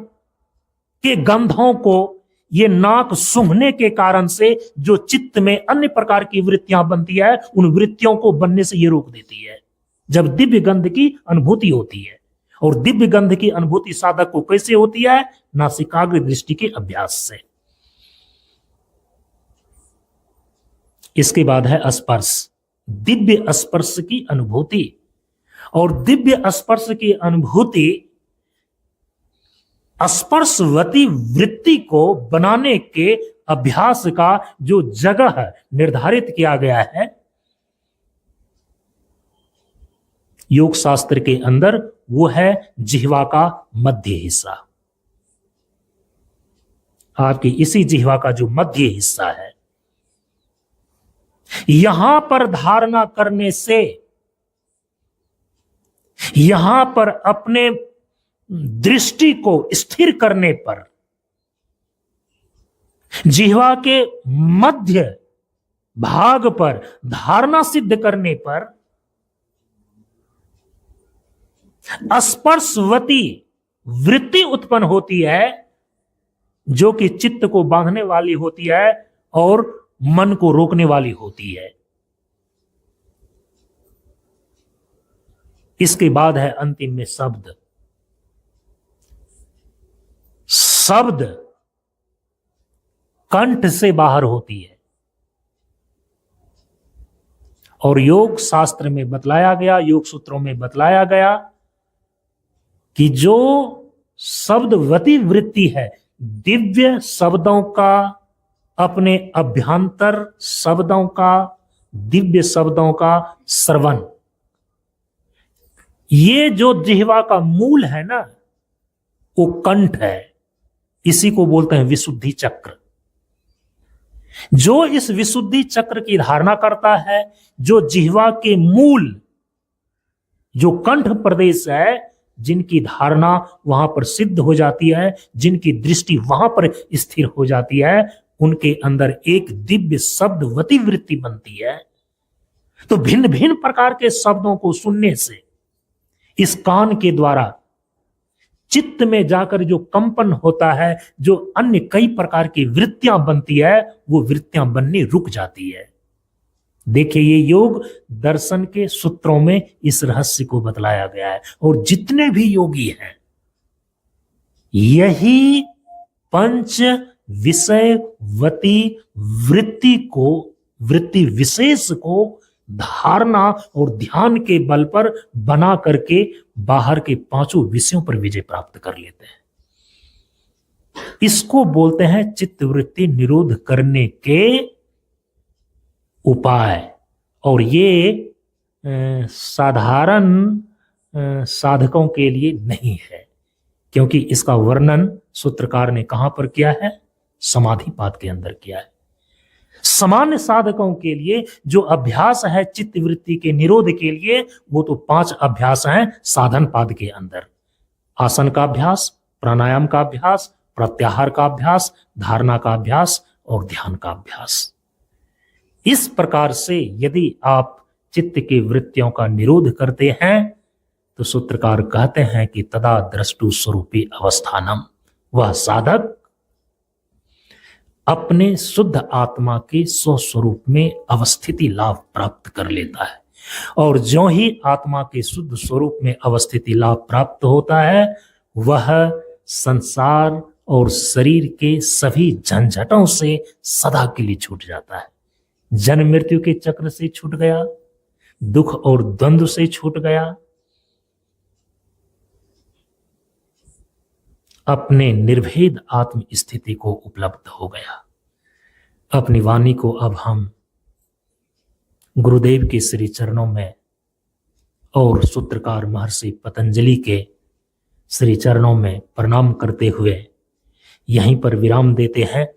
के गंधों को ये नाक सूंघने के कारण से जो चित्त में अन्य प्रकार की वृत्तियां बनती है, उन वृत्तियों को बनने से ये रोक देती है जब दिव्य गंध की अनुभूति होती है। और दिव्य गंध की अनुभूति साधक को कैसे होती है? नासिकाग्र दृष्टि के अभ्यास से। इसके बाद है स्पर्श, दिव्य स्पर्श की अनुभूति। और दिव्य स्पर्श की अनुभूति स्पर्शवती वृत्ति को बनाने के अभ्यास का जो जगह निर्धारित किया गया है योग शास्त्र के अंदर, वो है जिह्वा का मध्य हिस्सा। आपकी इसी जिह्वा का जो मध्य हिस्सा है, यहां पर धारणा करने से, यहां पर अपने दृष्टि को स्थिर करने पर, जिह्वा के मध्य भाग पर धारणा सिद्ध करने पर स्पर्शवती वृत्ति उत्पन्न होती है, जो कि चित्त को बांधने वाली होती है और मन को रोकने वाली होती है। इसके बाद है अंतिम में शब्द। शब्द कंठ से बाहर होती है, और योग शास्त्र में बतलाया गया, योग सूत्रों में बतलाया गया कि जो शब्दवती वृत्ति है, दिव्य शब्दों का, अपने अभ्यंतर शब्दों का, दिव्य शब्दों का श्रवण, ये जो जिह्वा का मूल है ना, वो कंठ है। इसी को बोलते हैं विशुद्धि चक्र। जो इस विशुद्धि चक्र की धारणा करता है, जो जिह्वा के मूल, जो कंठ प्रदेश है, जिनकी धारणा वहां पर सिद्ध हो जाती है, जिनकी दृष्टि वहां पर स्थिर हो जाती है, उनके अंदर एक दिव्य शब्दवती वृत्ति बनती है। तो भिन्न भिन्न प्रकार के शब्दों को सुनने से इस कान के द्वारा चित्त में जाकर जो कंपन होता है, जो अन्य कई प्रकार की वृत्तियां बनती है, वो वृत्तियां बनने रुक जाती है। देखिए, ये योग दर्शन के सूत्रों में इस रहस्य को बतलाया गया है। और जितने भी योगी हैं, यही पंच विषयवती वृत्ति को, वृत्ति विशेष को धारणा और ध्यान के बल पर बना करके बाहर के पांचों विषयों पर विजय प्राप्त कर लेते हैं। इसको बोलते हैं चित्तवृत्ति निरोध करने के उपाय। और ये साधारण साधकों के लिए नहीं है, क्योंकि इसका वर्णन सूत्रकार ने कहां पर किया है? समाधि पाद के अंदर किया है। सामान्य साधकों के लिए जो अभ्यास है चित्तवृत्ति के निरोध के लिए, वो तो 5 अभ्यास हैं साधन पाद के अंदर। आसन का अभ्यास, प्राणायाम का अभ्यास, प्रत्याहार का अभ्यास, धारणा का अभ्यास और ध्यान का अभ्यास। इस प्रकार से यदि आप चित्त की वृत्तियों का निरोध करते हैं, तो सूत्रकार कहते हैं कि तदा द्रष्टु स्वरूपी अवस्थानम, वह साधक अपने शुद्ध आत्मा के स्वस्वरूप में अवस्थिति लाभ प्राप्त कर लेता है। और ज्यों ही आत्मा के शुद्ध स्वरूप में अवस्थिति लाभ प्राप्त होता है, वह संसार और शरीर के सभी झंझटों से सदा के लिए छूट जाता है। जन्म मृत्यु के चक्र से छूट गया, दुख और द्वंद्व से छूट गया, अपने निर्भेद आत्म स्थिति को उपलब्ध हो गया। अपनी वाणी को अब हम गुरुदेव के श्री चरणों में और सूत्रकार महर्षि पतंजलि के श्री चरणों में प्रणाम करते हुए यहीं पर विराम देते हैं।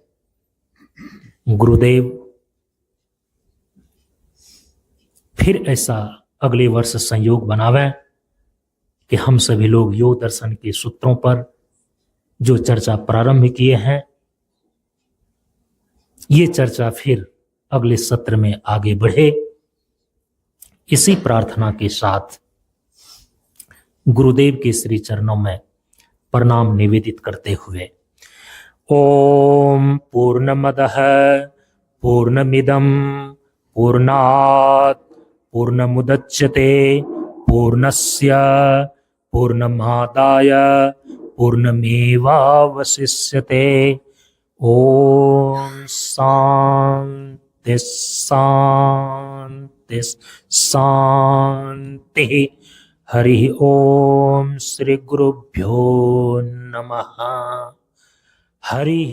गुरुदेव फिर ऐसा अगले वर्ष संयोग बनावे कि हम सभी लोग योग दर्शन के सूत्रों पर जो चर्चा प्रारंभ किए हैं, ये चर्चा फिर अगले सत्र में आगे बढ़े। इसी प्रार्थना के साथ गुरुदेव के श्री चरणों में प्रणाम निवेदित करते हुए ओम पूर्णमदः पूर्णमिदं पूर्णात् पूर्णमुदच्यते पूर्णस्य पूर्णमादाय पूर्णमेवावशिष्यते। ओम शांति शांति शांति। हरि ओम श्री गुरुभ्यो नमः। हरि